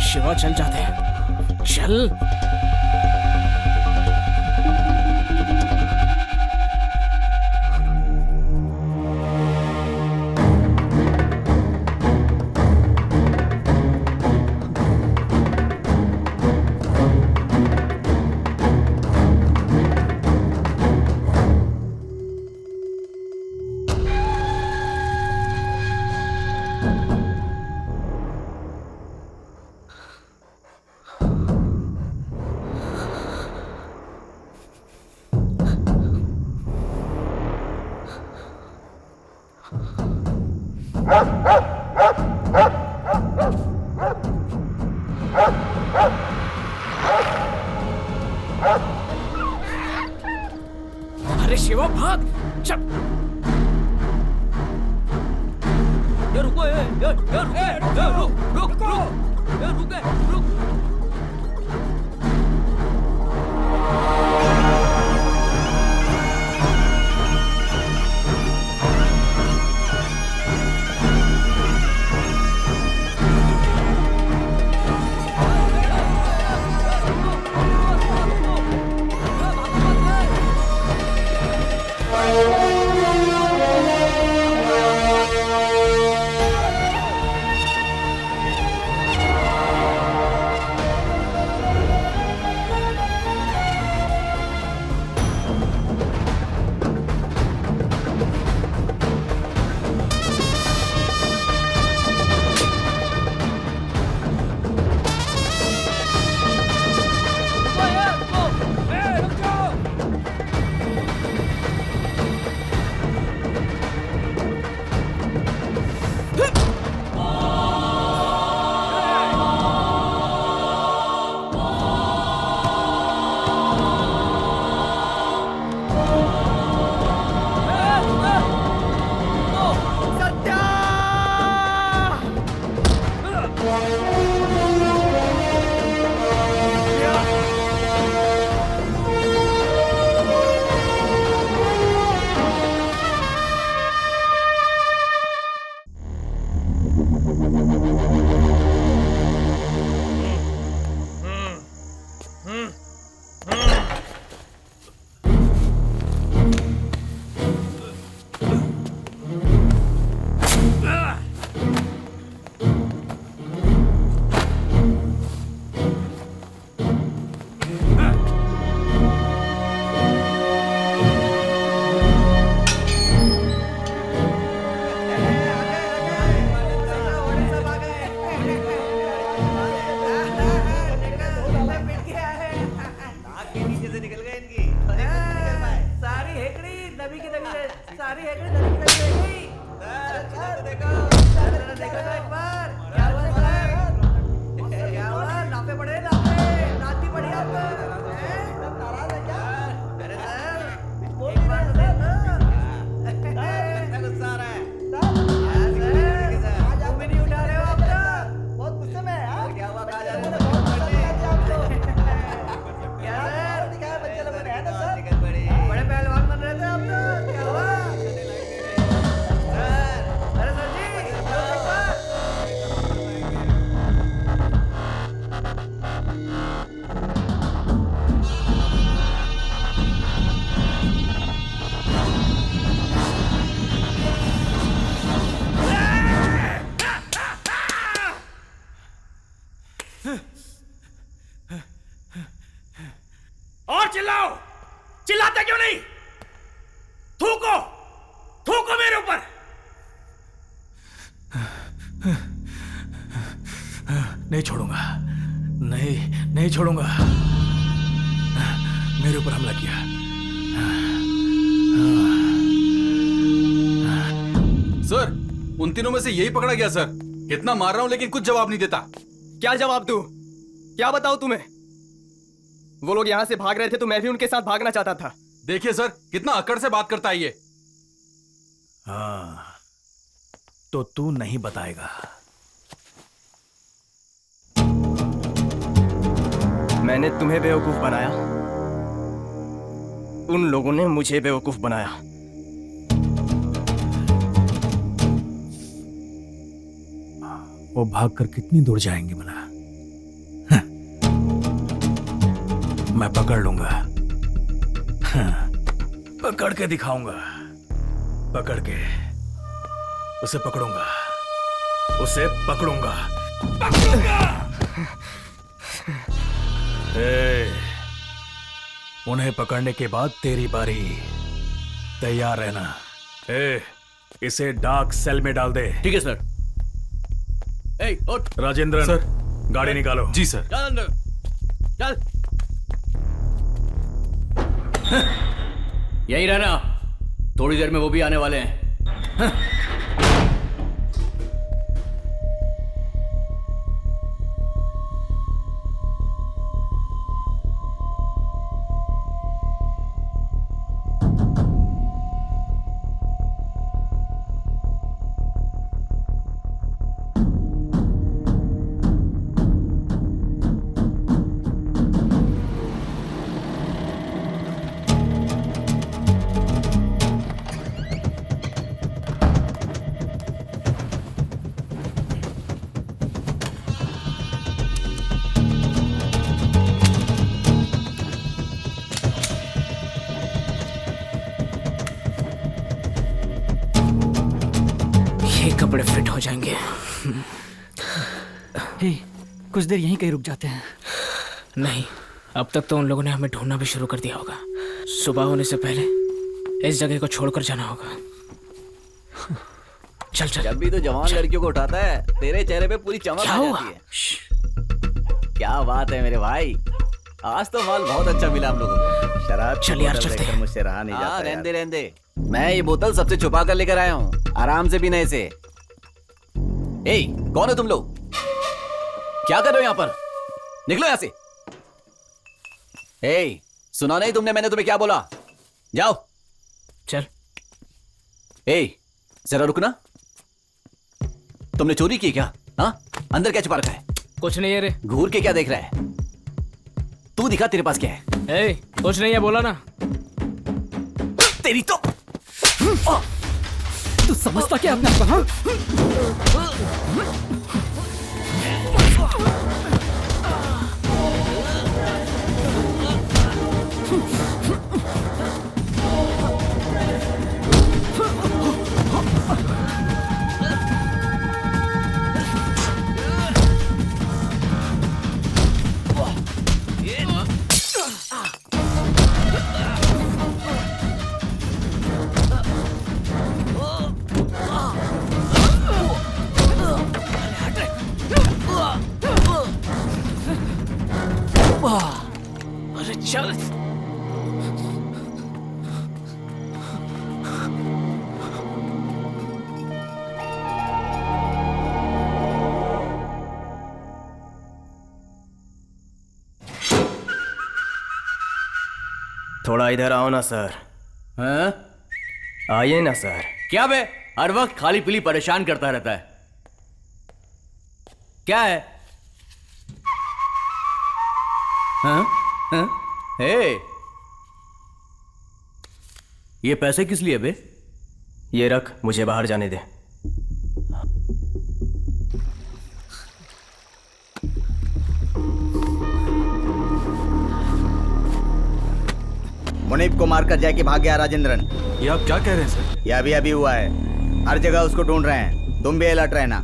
शिवा, चल जाते हैं। चल। अरे शिवा, भाग। चल। ये रुको, ये रुक, रुक। सारी हेड में लड़की लगी रहेगी। देखो एक बार क्या हुआ सर? क्या हुआ? नापे पड़े नाती पड़ी आपको? नाराज है क्या? अरे सर एक बार तो देखो। गुस्सा आ रहा है। आज भी नहीं उठा रहे हो आप लोग? बहुत गुस्से में है। क्या हुआ? कहा जा रहे हो? क्या सर? दिखाया बच्चे लोगों ने है ना सर? बड़े पहलवान बन रहे थे आप लोग। क्या हुआ? अरे सर जी एक बार। और चिल्लाओ, चिल्लाते क्यों नहीं? थूको, थूको मेरे ऊपर। नहीं छोड़ूंगा, नहीं छोड़ूंगा। मेरे ऊपर हमला किया। सर, उन तीनों में से यही पकड़ा गया सर। कितना मार रहा हूं लेकिन कुछ जवाब नहीं देता। क्या जवाब दूं? क्या बताऊं तुम्हें? वो लोग यहां से भाग रहे थे तो मैं भी उनके साथ भागना चाहता था। देखिए सर, कितना अकड़ से बात करता है ये। हाँ, तो तू नहीं बताएगा। मैंने तुम्हें बेवकूफ बनाया, उन लोगों ने मुझे बेवकूफ बनाया। वो भागकर कितनी दूर जाएंगे भला? मैं पकड़ लूंगा। पकड़ के दिखाऊंगा। पकड़ के उसे पकड़ूंगा, उसे पकड़ूंगा, पकड़ूंगा। उन्हें पकड़ने के बाद तेरी बारी। तैयार रहना। इसे डार्क सेल में डाल दे। ठीक है सर। उठ। राजेंद्रन सर। गाड़ी निकालो। जी सर। चल अंदर, चल। यहीं रहना, थोड़ी देर में वो भी आने वाले हैं। कपड़े फिट हो जाएंगे। हे, कुछ देर यहीं कहीं रुक जाते हैं। नहीं, अब तक तो उन लोगों ने हमें ढूंढना भी शुरू कर दिया होगा। सुबह होने से पहले इस जगह को छोड़कर जाना होगा। चल चल। जब भी तो जवान लड़कियों को उठाता है, तेरे चेहरे पे पूरी चमक आ जाती है। क्या बात है मेरे भाई, आज तो माल बहुत अच्छा मिला हम लोगों को। शराब चल यार, चलते हैं। मुझसे रहा नहीं जाता। रहने रहने, मैं ये बोतल सबसे छुपा कर लेकर आया हूँ, आराम से पीना इसे। ए, कौन हो तुम लोग? क्या कर रहे हो यहाँ पर? निकलो यहाँ से। ए, सुना नहीं तुमने मैंने तुम्हें क्या बोला? जाओ। चल। ए, जरा रुकना। तुमने चोरी की क्या? हाँ, अंदर क्या छुपा रखा है? कुछ नहीं है रे। घूर के क्या देख रहा है? तू दिखा तेरे पास क्या है? ए, कुछ नहीं है, बोला ना। तेरी तो तू समझता क्या अपने आप को? हाँ? अरे चल। थोड़ा इधर आओ ना सर। हाँ? आइए ना सर। क्या बे, हर वक्त खाली पीली परेशान करता रहता है। क्या है? हाँ? हाँ? हे, ये पैसे किस लिए बे? ये रख, मुझे बाहर जाने दे। मुनीब को मारकर जैकी भाग गया राजेंद्रन। ये आप क्या कह रहे हैं सर? यह अभी अभी हुआ है। हर जगह उसको ढूंढ रहे हैं, तुम भी अलर्ट रहना।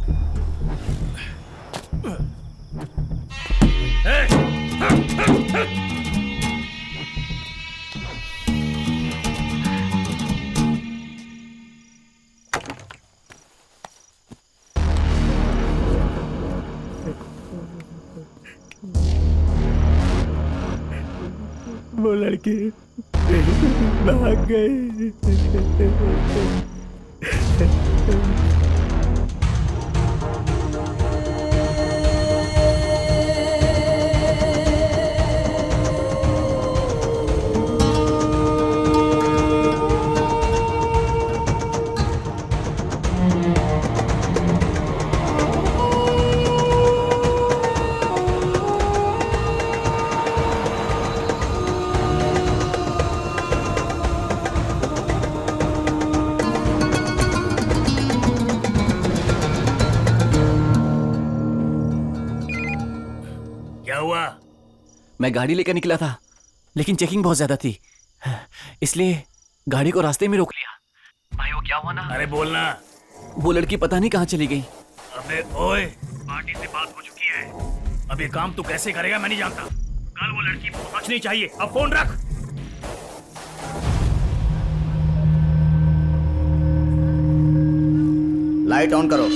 वो लड़की भाग गई। मैं गाड़ी लेकर निकला था, लेकिन चेकिंग बहुत ज्यादा थी, इसलिए गाड़ी को रास्ते में रोक लिया। भाई वो क्या हुआ ना? अरे बोलना। वो लड़की पता नहीं कहाँ चली गई। अबे ओए, पार्टी से बात हो चुकी है। अब ये काम तू कैसे करेगा मैं नहीं जानता। कल वो लड़की पहुंचनी चाहिए। अब फोन रख। लाइट ऑन करो।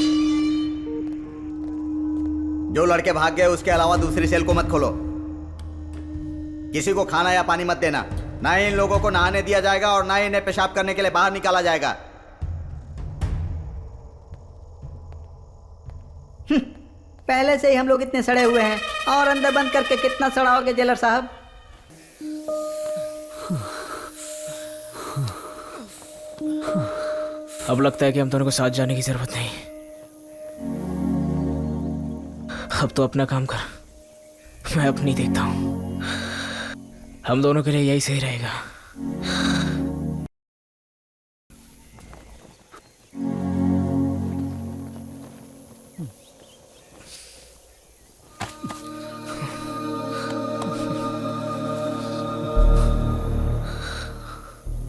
जो लड़के भाग गए उसके अलावा दूसरी सेल को मत खोलो। किसी को खाना या पानी मत देना। ना ही इन लोगों को नहाने दिया जाएगा और ना ही इन्हें पेशाब करने के लिए बाहर निकाला जाएगा। पहले से ही हम लोग इतने सड़े हुए हैं और अंदर बंद करके कितना सड़ाओगे जेलर साहब? अब लगता है कि हम दोनों को साथ जाने की जरूरत नहीं। अब तो अपना काम कर, मैं अपनी देखता हूं। हम दोनों के लिए यही सही रहेगा।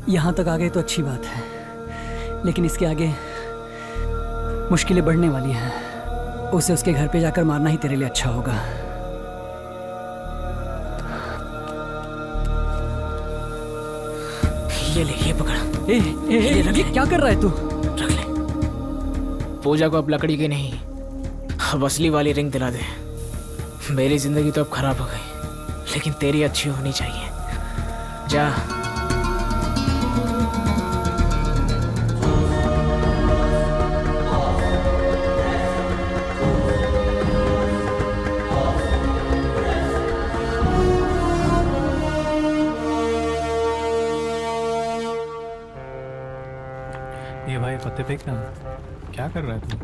यहां तक आ गए तो अच्छी बात है, लेकिन इसके आगे मुश्किलें बढ़ने वाली हैं। उसे उसके घर पे जाकर मारना ही तेरे लिए अच्छा होगा। ये ले, ये पकड़ा। ये क्या कर रहा है तू? रख ले। पूजा को अब लकड़ी की नहीं, अब असली वाली रिंग दिला दे। मेरी जिंदगी तो अब खराब हो गई, लेकिन तेरी अच्छी होनी चाहिए। जा। ये भाई पत्ते फेंकना। क्या कर रहा है तू?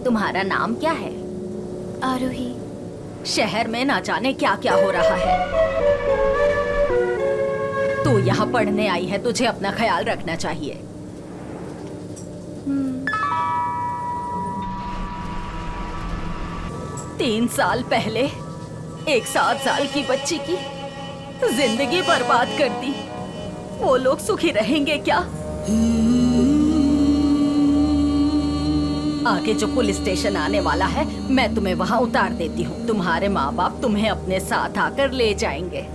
तुम्हारा नाम क्या है? आरोही। शहर में ना जाने क्या क्या हो रहा है। तू यहाँ पढ़ने आई है, तुझे अपना ख्याल रखना चाहिए। 3 साल पहले एक 7 साल की बच्ची की जिंदगी बर्बाद कर दी। वो लोग सुखी रहेंगे क्या? आगे जो पुलिस स्टेशन आने वाला है मैं तुम्हें वहाँ उतार देती हूँ। तुम्हारे माँ बाप तुम्हें अपने साथ आकर ले जाएंगे।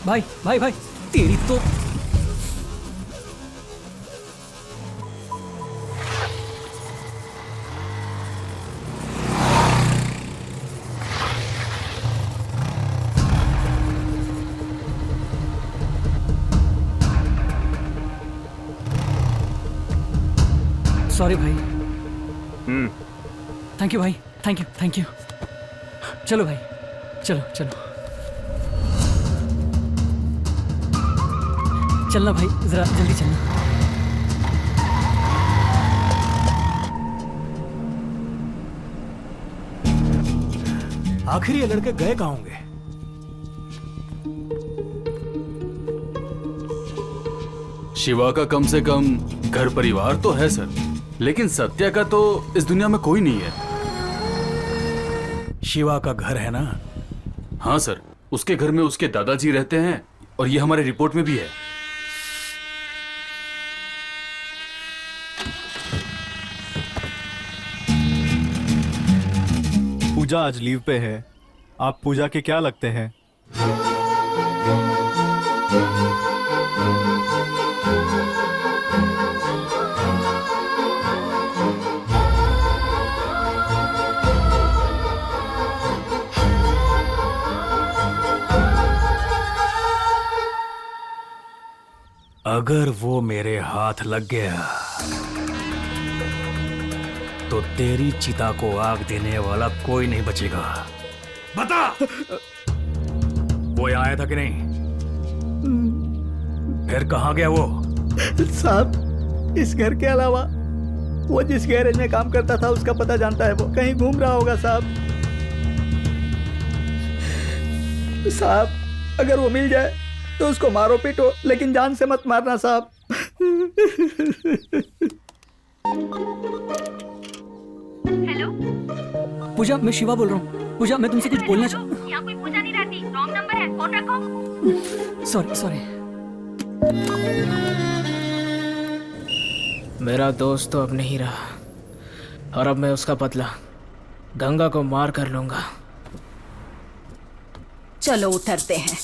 भाई भाई भाई तेरी तो सॉरी भाई। थैंक यू भाई, थैंक यू। चलो भाई, चलो चलो चलना भाई, जरा जल्दी चलना। आखिर ये लड़के गए कहाँ होंगे? शिवा का कम से कम घर परिवार तो है सर, लेकिन सत्या का तो इस दुनिया में कोई नहीं है। शिवा का घर है ना? हाँ सर, उसके घर में उसके दादाजी रहते हैं और ये हमारे रिपोर्ट में भी है। पूजा आज लीव पे है। आप पूजा के क्या लगते हैं? अगर वो मेरे हाथ लग गया तो तेरी चिता को आग देने वाला कोई नहीं बचेगा। बता, वो यहाँ आया था कि नहीं? फिर कहाँ गया वो? साहब, इस घर के अलावा वो जिस गैरेज में काम करता था उसका पता जानता है। वो कहीं घूम रहा होगा साहब। साहब, अगर वो मिल जाए तो उसको मारो पीटो, लेकिन जान से मत मारना साहब। हेलो पूजा, मैं शिवा बोल रहा हूँ। पूजा, मैं तुमसे कुछ बोलना यहाँ कोई पूजा नहीं रहती, रॉन्ग नंबर है, फोन रखो। सॉरी। मेरा दोस्त तो अब नहीं रहा और अब मैं उसका बदला गंगा को मार कर लूंगा। चलो उतरते हैं।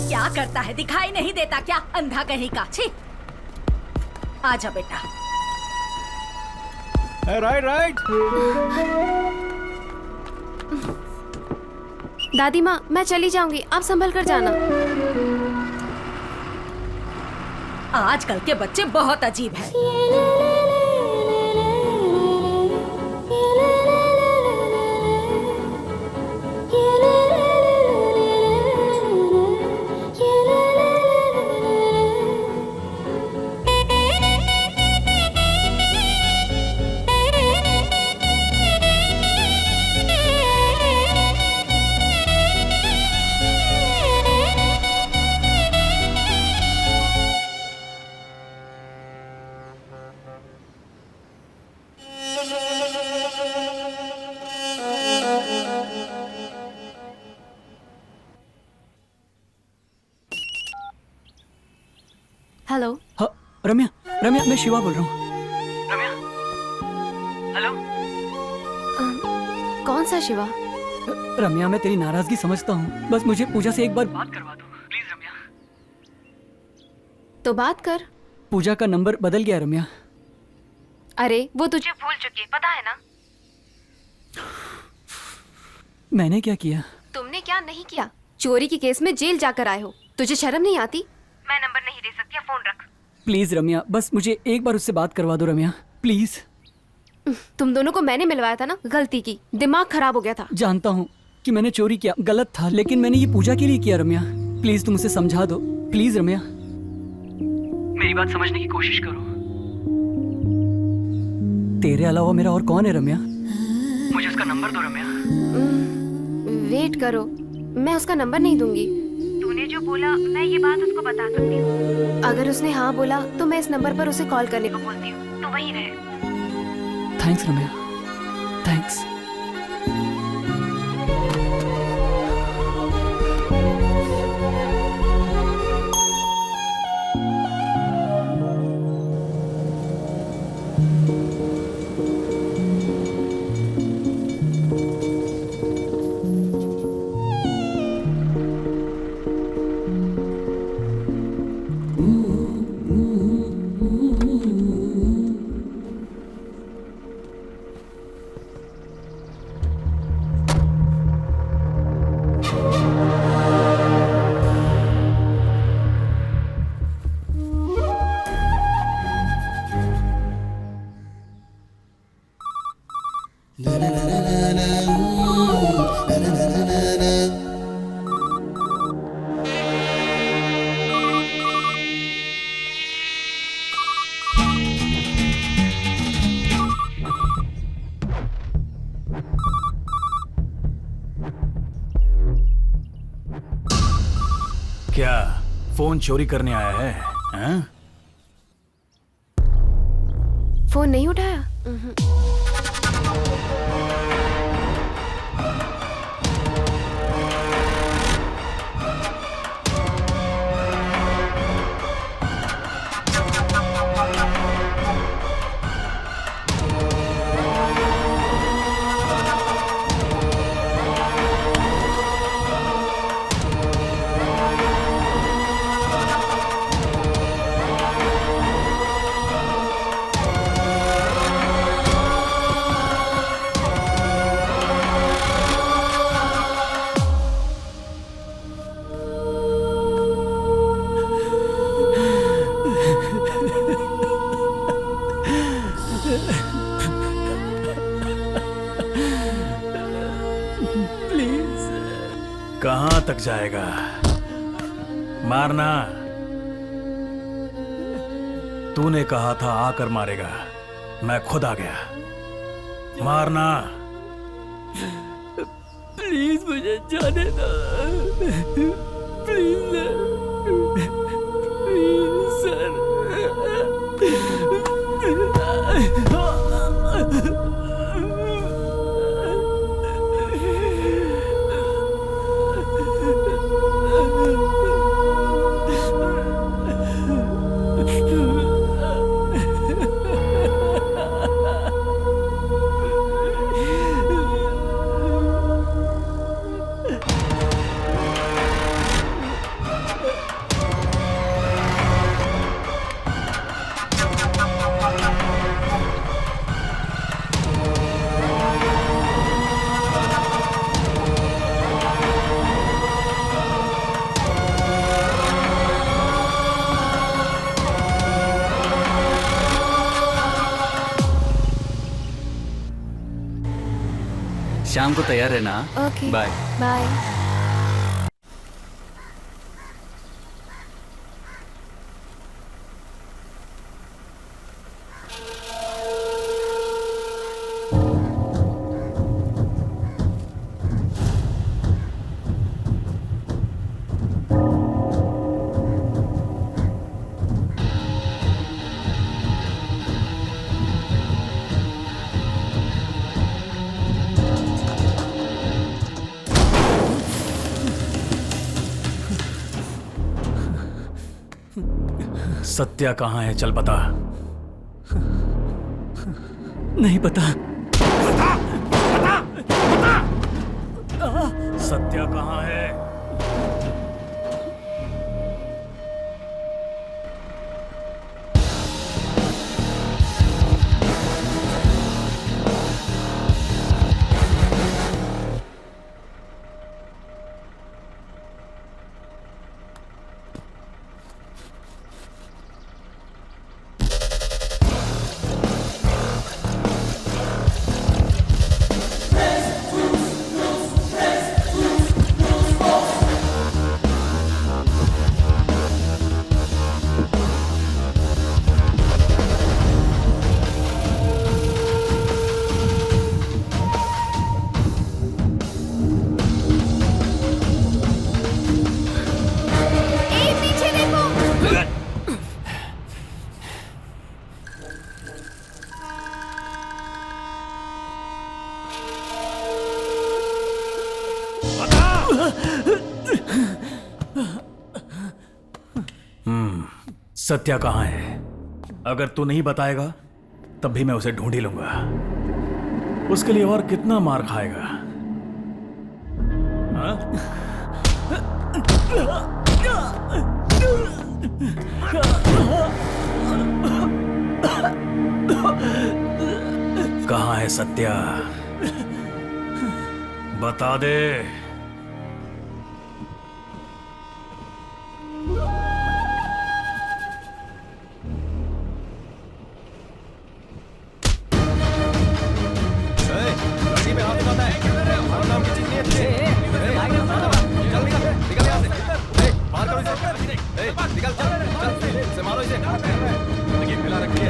क्या करता है, दिखाई नहीं देता क्या? अंधा कहीं का। छी, आजा बेटा। राइट। दादी माँ, मैं चली जाऊंगी, आप संभल कर जाना। आजकल के बच्चे बहुत अजीब हैं। हेलो। हाँ, रम्या, मैं शिवा बोल रहा हूँ। कौन सा शिवा? रम्या, मैं तेरी नाराजगी समझता हूँ, बस मुझे पूजा से एक बार बात करवा दो प्लीज। रम्या, तो बात कर। पूजा का नंबर बदल गया रम्या। अरे वो तुझे भूल चुकी है, पता है ना? मैंने क्या किया? तुमने क्या नहीं किया? चोरी के केस में जेल जाकर आए हो, तुझे शर्म नहीं आती? मैं नंबर नहीं दे सकती, फोन रख। प्लीज रम्या, बस मुझे एक बार उससे बात करवा दो रम्या, प्लीज। तुम दोनों को मैंने मिलवाया था ना, गलती की, दिमाग खराब हो गया था। जानता हूँ कि मैंने चोरी किया, गलत था, लेकिन मैंने ये पूजा के लिए किया रम्या। प्लीज तुम उसे समझा दो, प्लीज रम्या, मेरी बात समझने की कोशिश करो। तेरे अलावा मेरा और कौन है रम्या? मुझे उसका नंबर दो रम्या। वेट करो, मैं उसका नंबर नहीं दूंगी। तूने जो बोला मैं ये बात उसको बता सकती हूँ। अगर उसने हाँ बोला तो मैं इस नंबर पर उसे कॉल करने को बोलती हूँ। तो वहीं रहे। थैंक्स रम्या, थैंक्स। क्या फोन चोरी करने आया है, हैं? फोन नहीं उठाया? कहां तक जाएगा? मारना। तूने कहा था आकर मारेगा, मैं खुद आ गया। मारना। प्लीज मुझे जाने दो, प्लीज प्लीज सर। शाम को तैयार रहना। Okay, bye bye. सत्या कहाँ है? चल बता। नहीं पता। सत्या कहाँ है? सत्या कहाँ है? अगर तू नहीं बताएगा तब भी मैं उसे ढूंढ ही लूंगा। उसके लिए और कितना मार खाएगा? हाँ? कहाँ है सत्या? बता दे। लड़की पे हाथ उठाता है। हमारा नाम की चीज नहीं है तुझे। चल निकल, निकल यहाँ से। मार करो इसे। निकल, चल, इसे मारो इसे। लड़की फैला रखी है।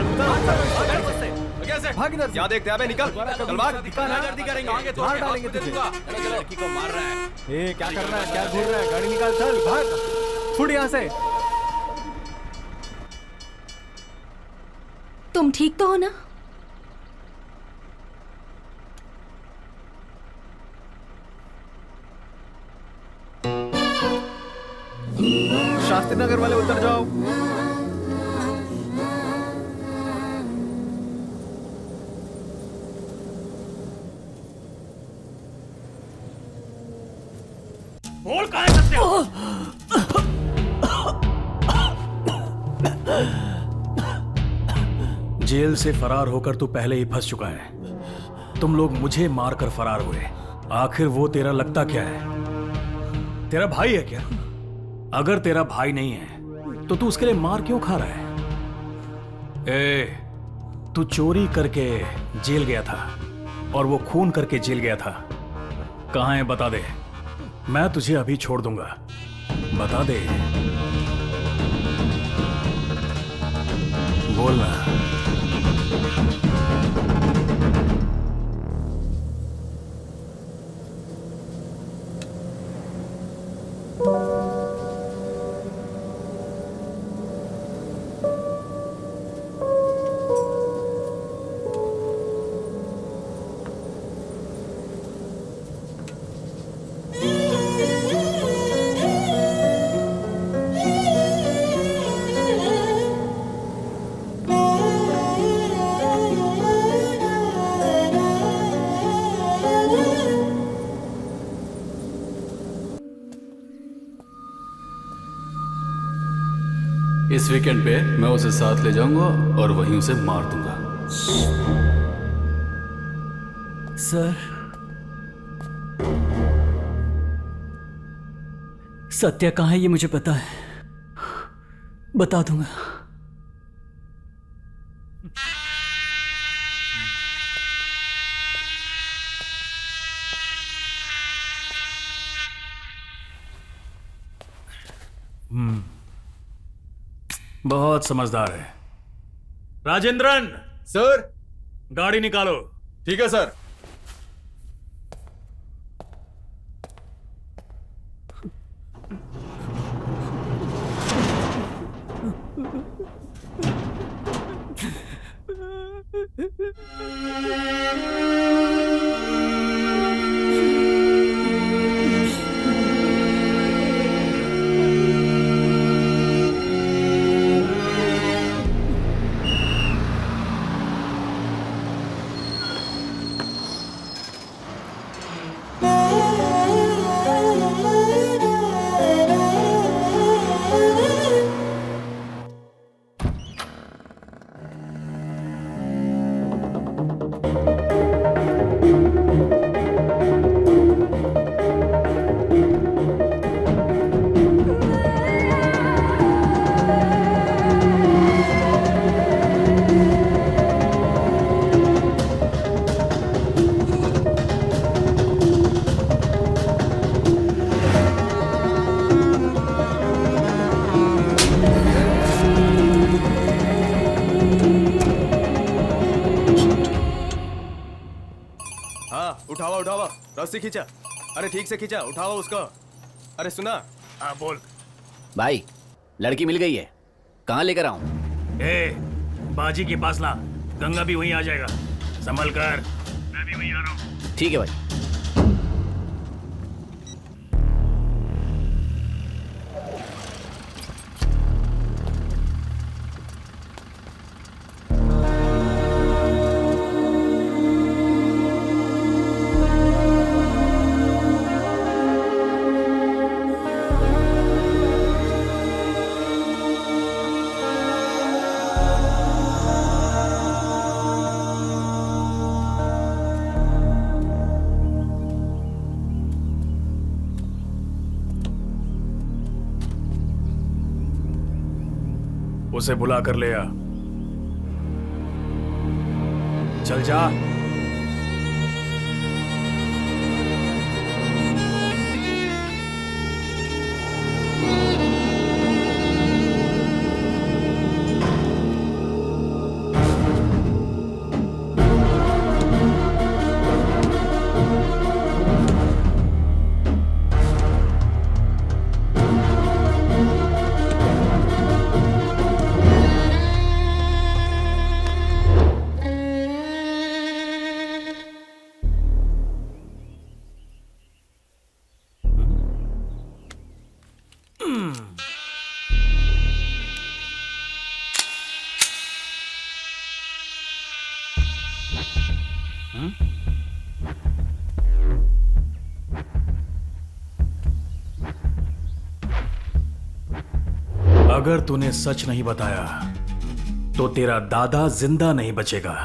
भाग इधर। यहाँ देखते हैं, निकल, चल भाग। गुंडागर्दी करेंगे, मार डालेंगे तुझे। लड़की को मार रहा है। क्या कर रहा है? क्या घूर रहा है? गाड़ी निकाल, चल भाग, फुट यहाँ से। तुम ठीक तो हो ना? शास्त्री नगर वाले उतर जाओ। बोल कहाँ है सत्या? जेल से फरार होकर तू पहले ही फंस चुका है। तुम लोग मुझे मारकर फरार हुए। आखिर वो तेरा लगता क्या है? तेरा भाई है क्या? अगर तेरा भाई नहीं है तो तू उसके लिए मार क्यों खा रहा है? तू चोरी करके जेल गया था और वो खून करके जेल गया था। कहाँ है बता दे, मैं तुझे अभी छोड़ दूंगा। बता दे, बोलना। इस वीकेंड पे मैं उसे साथ ले जाऊंगा और वहीं उसे मार दूंगा। सर, सत्या कहाँ है ये मुझे पता है, बता दूंगा। बहुत समझदार है। राजेंद्रन सर, गाड़ी निकालो। ठीक है सर। उठावा उठावा, रस्सी खींचा। अरे ठीक से खींचा, उठावा उसको। अरे सुना। हाँ बोल। भाई, लड़की मिल गई है, कहाँ लेकर आऊं? बाजी के पास ला, गंगा भी वहीं आ जाएगा। संभल कर, मैं भी वहीं आ रहा हूँ। ठीक है भाई। उसे बुला कर ले आ। चल जा। अगर तूने सच नहीं बताया तो तेरा दादा जिंदा नहीं बचेगा।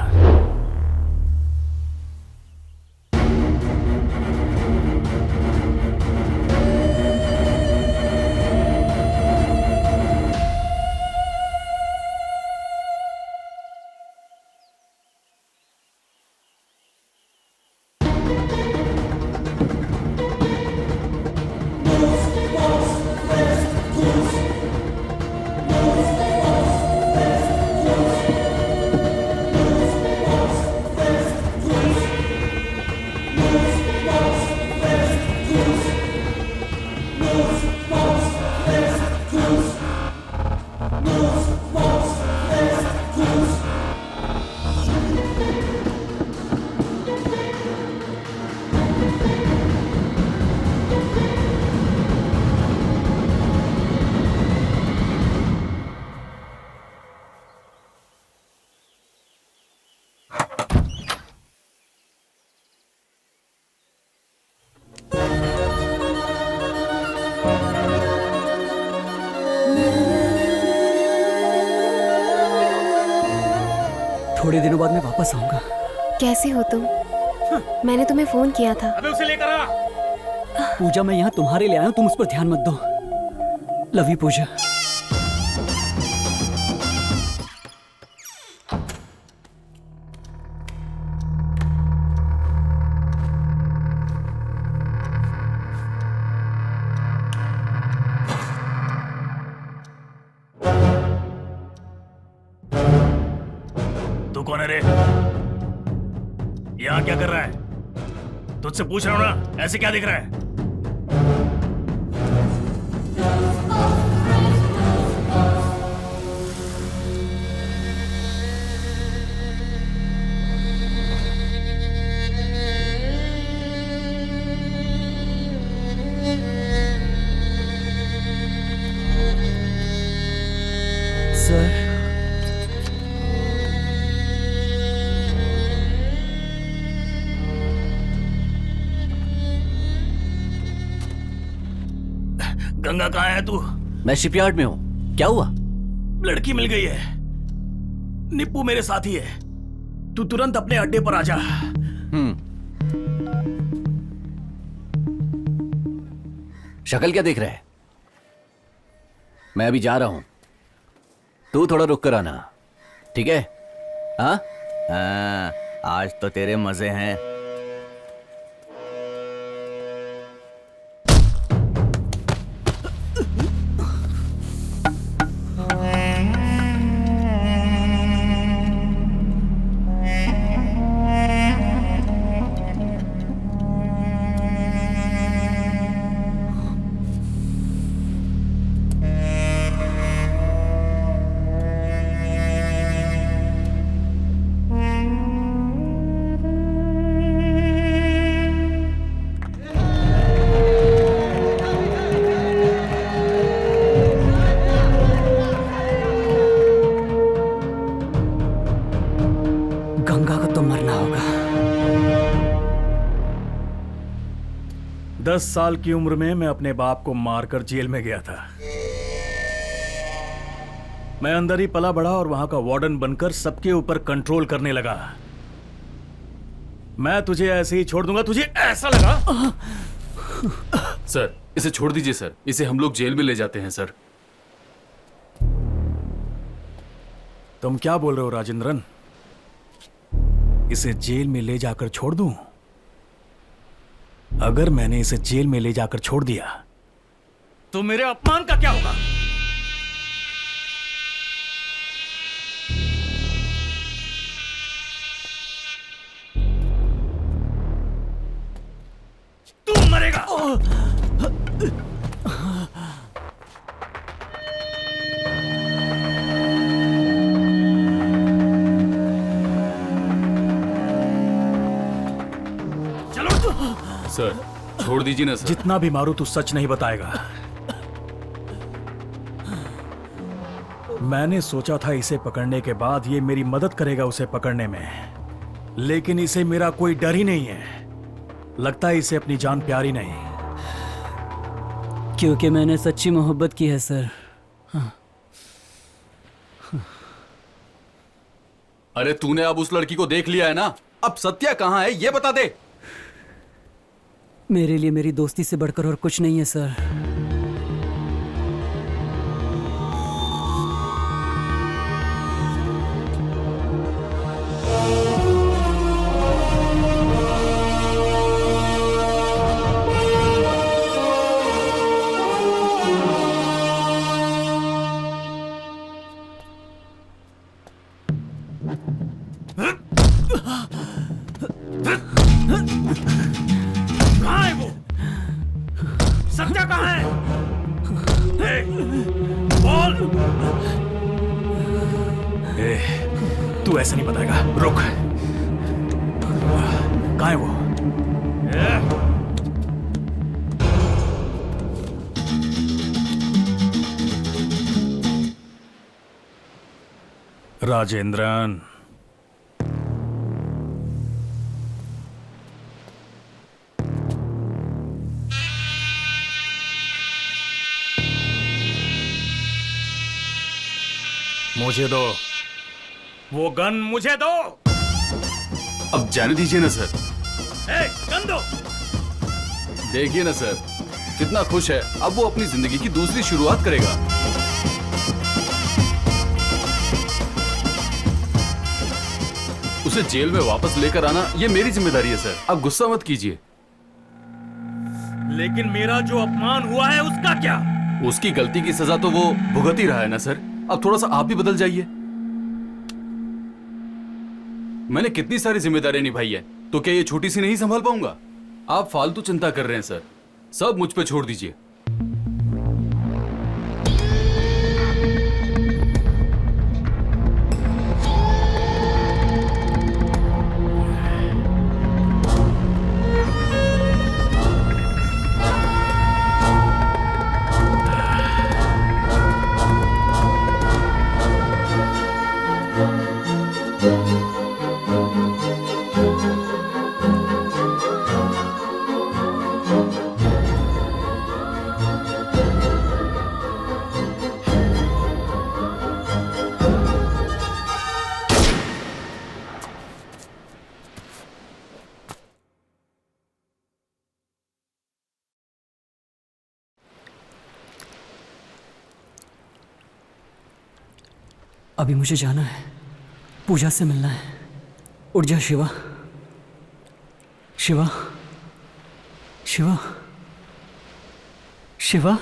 थोड़े दिनों बाद मैं वापस आऊंगा। कैसे हो तुम? मैंने तुम्हें फोन किया था। अबे उसे लेकर आ। पूजा, मैं यहाँ तुम्हारे लिए आया हूँ, तुम उस पर ध्यान मत दो। लव यू पूजा। तू कौन है रे? यहाँ क्या कर रहा है? तुझसे पूछ रहा हूं ना, ऐसे क्या दिख रहा है? सर, गंगा कहाँ है तू? मैं शिपयार्ड में हूँ। क्या हुआ? लड़की मिल गई है। निप्पू मेरे साथी है। तू तुरंत अपने अड्डे पर आ जा। शक्ल क्या देख रहा है? मैं अभी जा रहा हूं, तू थोड़ा रुक कर आना, ठीक है? हाँ, आज तो तेरे मजे हैं। गंगा को तो मरना होगा। 10 साल की उम्र में मैं अपने बाप को मारकर जेल में गया था। मैं अंदर ही पला बढ़ा और वहां का वार्डन बनकर सबके ऊपर कंट्रोल करने लगा। मैं तुझे ऐसे ही छोड़ दूंगा? तुझे ऐसा लगा? सर, इसे छोड़ दीजिए सर, इसे हम लोग जेल में ले जाते हैं सर। तुम क्या बोल रहे हो राजेंद्रन? इसे जेल में ले जाकर छोड़ दूं? अगर मैंने इसे जेल में ले जाकर छोड़ दिया तो मेरे अपमान का क्या होगा? तू मरेगा। सर छोड़ दीजिए ना सर। जितना भी मारू तू सच नहीं बताएगा। मैंने सोचा था इसे पकड़ने के बाद ये मेरी मदद करेगा उसे पकड़ने में, लेकिन इसे मेरा कोई डर ही नहीं है। लगता है इसे अपनी जान प्यारी नहीं। क्योंकि मैंने सच्ची मोहब्बत की है सर। अरे तूने अब उस लड़की को देख लिया है ना, अब सत्या कहाँ है ये बता दे। मेरे लिए मेरी दोस्ती से बढ़कर और कुछ नहीं है सर। कहाँ है वो? सत्या कहाँ है? ए, बोल। तू ऐसे नहीं बताएगा। रुक। कहाँ है वो? राजेंद्रन, मुझे दो वो गन, मुझे दो। अब जाने दीजिए ना सर। गन दो। देखिए ना सर कितना खुश है, अब वो अपनी जिंदगी की दूसरी शुरुआत करेगा। उसे जेल में वापस लेकर आना ये मेरी जिम्मेदारी है सर, आप गुस्सा मत कीजिए। लेकिन मेरा जो अपमान हुआ है उसका क्या? उसकी गलती की सजा तो वो भुगत ही रहा है ना सर, अब थोड़ा सा आप भी बदल जाइए। मैंने कितनी सारी जिम्मेदारियां निभाई है, तो क्या ये छोटी सी नहीं संभाल पाऊंगा? आप फालतू चिंता कर रहे हैं सर, सब मुझ पे छोड़ दीजिए। अभी मुझे जाना है, पूजा से मिलना है। उठ जा शिवा। शिवा, शिवा, शिवा।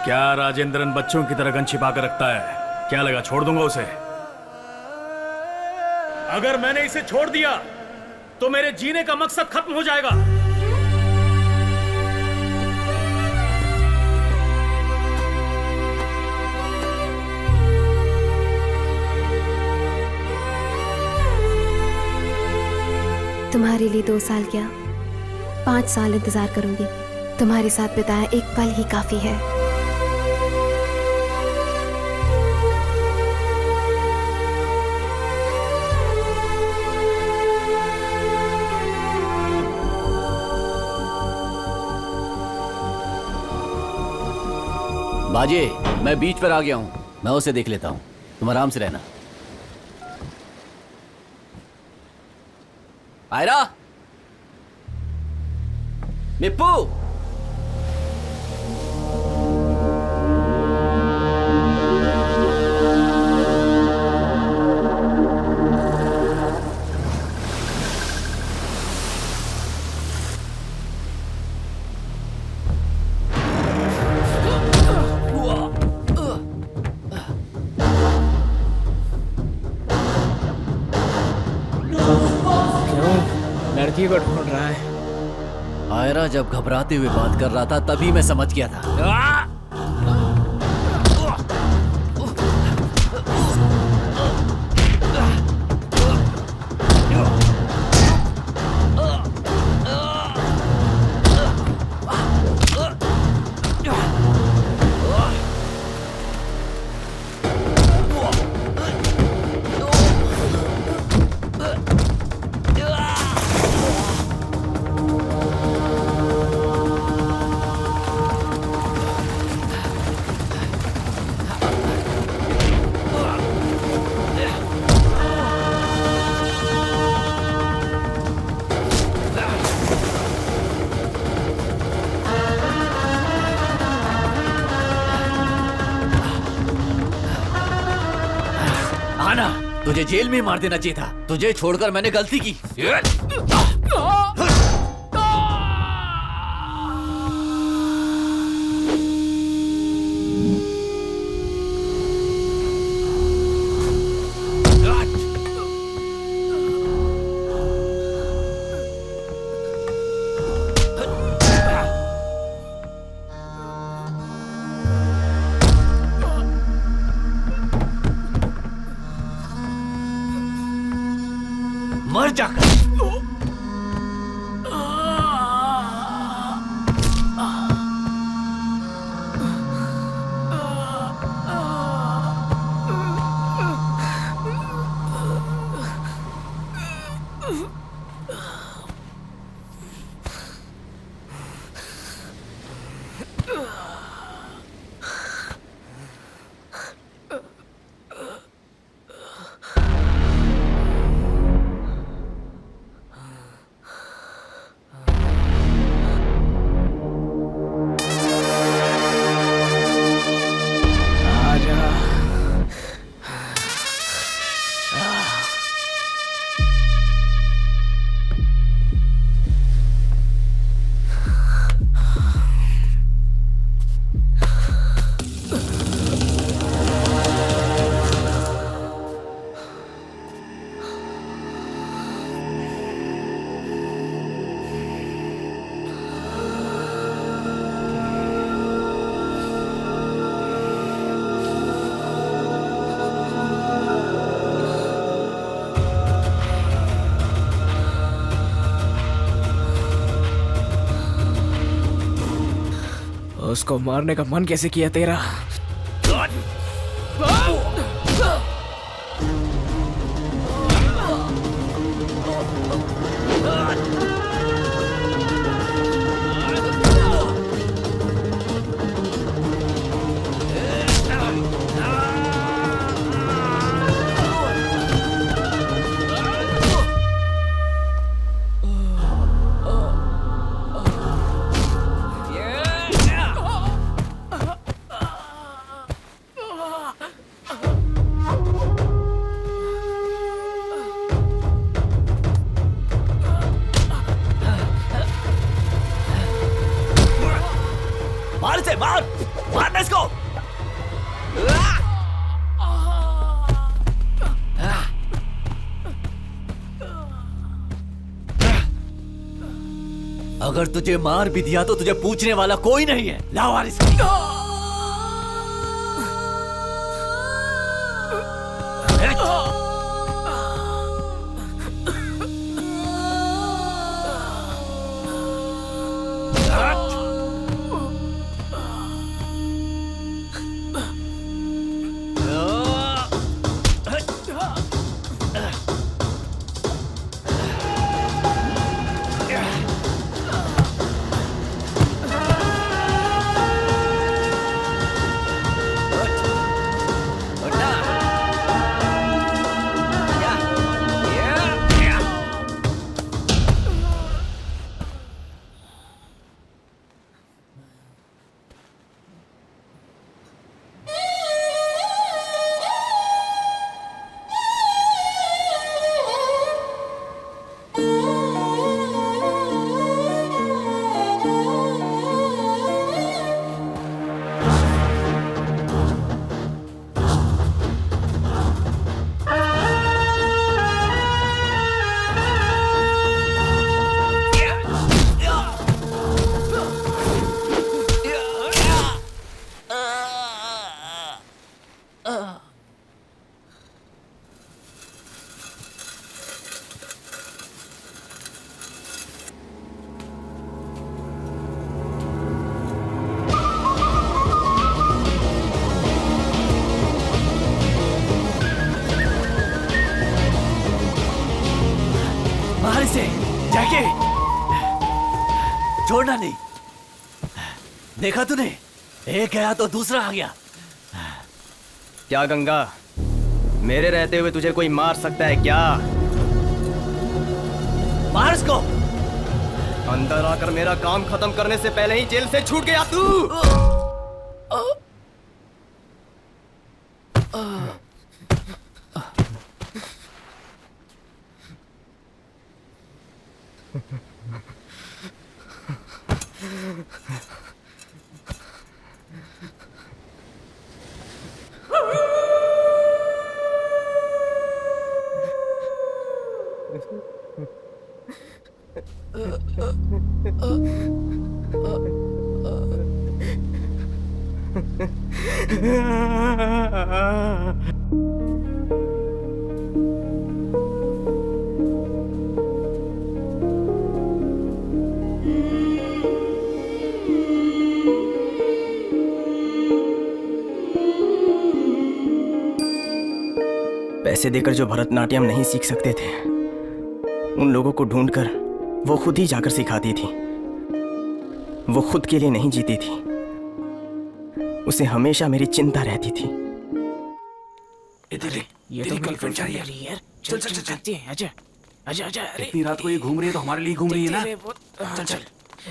क्या राजेंद्रन बच्चों की तरह गन छिपा कर रखता है? क्या लगा छोड़ दूंगा उसे? अगर मैंने इसे छोड़ दिया तो मेरे जीने का मकसद खत्म हो जाएगा। तुम्हारे लिए 2 साल क्या 5 साल इंतजार करूंगी। तुम्हारे साथ बिताया एक पल ही काफी है। बाजे, मैं बीच पर आ गया हूँ, मैं उसे देख लेता हूँ, तुम आराम से रहना। आयरा, निप्पू, लड़की को ढूंढ रहा है। आयरा जब घबराते हुए बात कर रहा था तभी मैं समझ गया था। तुझे जेल में मार देना चाहिए था। तुझे छोड़कर मैंने गलती की। मर जाकर। उसको मारने का मन कैसे किया तेरा? मारना इसको। अगर तुझे मार भी दिया तो तुझे पूछने वाला कोई नहीं है। लाओ वारिस। छोड़ना नहीं। देखा तूने, एक गया तो दूसरा आ गया। क्या गंगा, मेरे रहते हुए तुझे कोई मार सकता है क्या? मार इसको। अंदर आकर मेरा काम खत्म करने से पहले ही जेल से छूट गया तू। पैसे देकर जो भरतनाट्यम नहीं सीख सकते थे, उन लोगों को ढूंढकर वो खुद ही जाकर सिखाती थी। वो खुद के लिए नहीं जीती थी, उसे हमेशा मेरी चिंता रहती थी। ये तो गर्लफ्रेंड जा रही है यार। चल चल चल चल आजा आजा आजा। अरे इतनी रात को ये घूम रही है तो हमारे लिए घूम रही है ना। चल चल।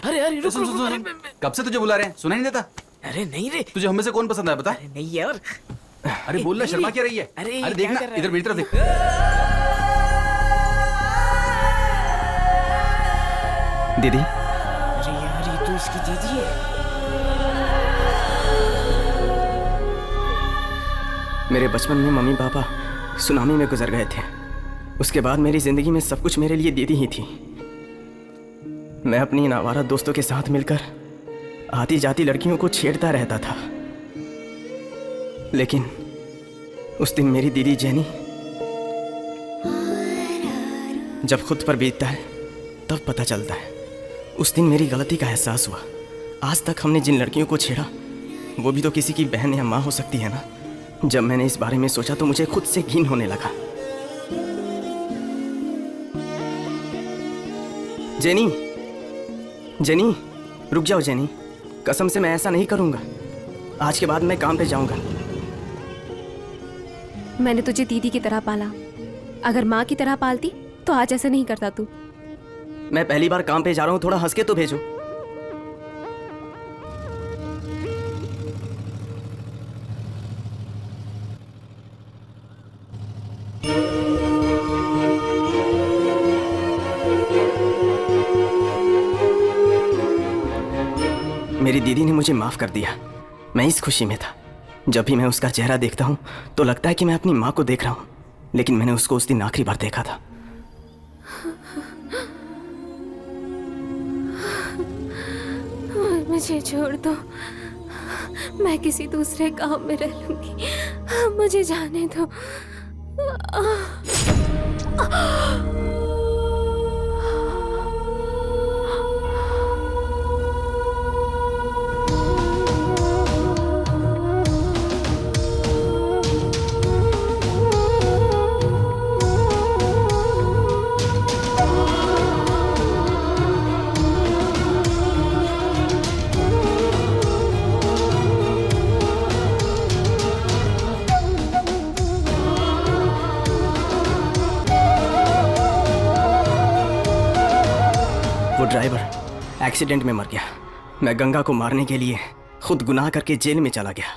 अरे अरे रुक रुक रुक। कब से तुझे बुला रहे हैं, सुनाई नहीं देता? अरे नहीं रे, तुझे हम में से कौन पसंद है बता? नहीं यार। अरे बोल ना, शर्मा क्या रही है? अरे देखना इधर मेरी तरफ देख। दीदी, अरे यार ये तो इसकी दीदी है। मेरे बचपन में मम्मी पापा सुनामी में गुजर गए थे। उसके बाद मेरी जिंदगी में सब कुछ मेरे लिए दीदी ही थी। मैं अपनी इन आवारा दोस्तों के साथ मिलकर आती जाती लड़कियों को छेड़ता रहता था, लेकिन उस दिन मेरी दीदी जेनी जब खुद पर बीतता है तब पता चलता है। उस दिन मेरी गलती का एहसास हुआ। आज तक हमने जिन लड़कियों को छेड़ा वो भी तो किसी की बहन या माँ हो सकती है ना। जब मैंने इस बारे में सोचा तो मुझे खुद से घिन होने लगा। जेनी, जेनी, रुक जाओ जेनी, कसम से मैं ऐसा नहीं करूंगा। आज के बाद मैं काम पे जाऊंगा। मैंने तुझे दीदी की तरह पाला, अगर माँ की तरह पालती तो आज ऐसा नहीं करता तू। मैं पहली बार काम पे जा रहा हूँ, थोड़ा हंस के तो भेजो। मेरी दीदी ने मुझे माफ कर दिया। मैं इस खुशी में था। जब भी मैं उसका चेहरा देखता हूँ तो लगता है कि मैं अपनी माँ को देख रहा हूँ, लेकिन मैंने उसको उस दिन आखिरी बार देखा था। मुझे छोड़ दो, मैं किसी दूसरे काम में रह लूंगी, मुझे जाने दो। वो ड्राइवर एक्सीडेंट में मर गया। मैं गंगा को मारने के लिए खुद गुनाह करके जेल में चला गया।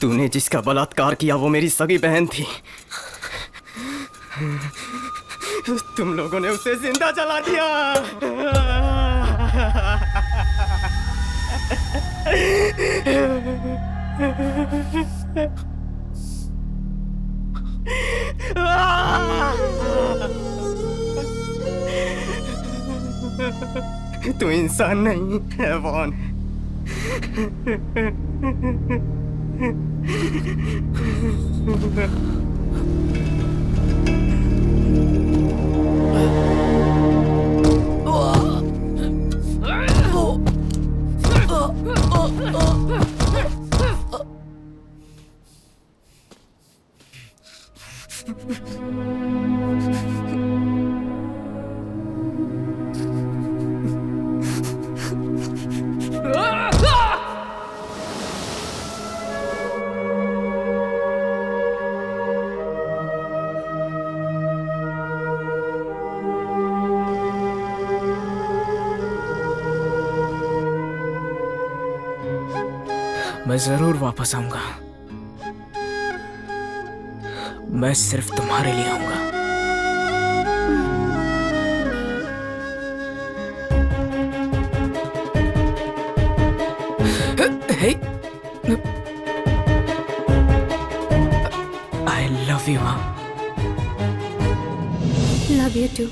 तूने जिसका बलात्कार किया वो मेरी सगी बहन थी। तुम लोगों ने उसे जिंदा जला दिया। तू इंसान नहीं, हैवान है। मैं जरूर वापस आऊंगा। मैं सिर्फ तुम्हारे लिए आऊंगा। Hey, I love you, हाँ। Love you too.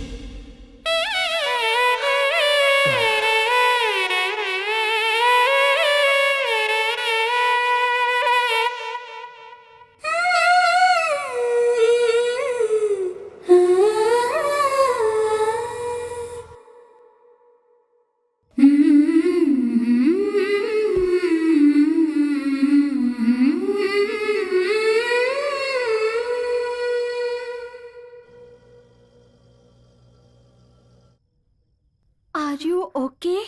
Are you okay?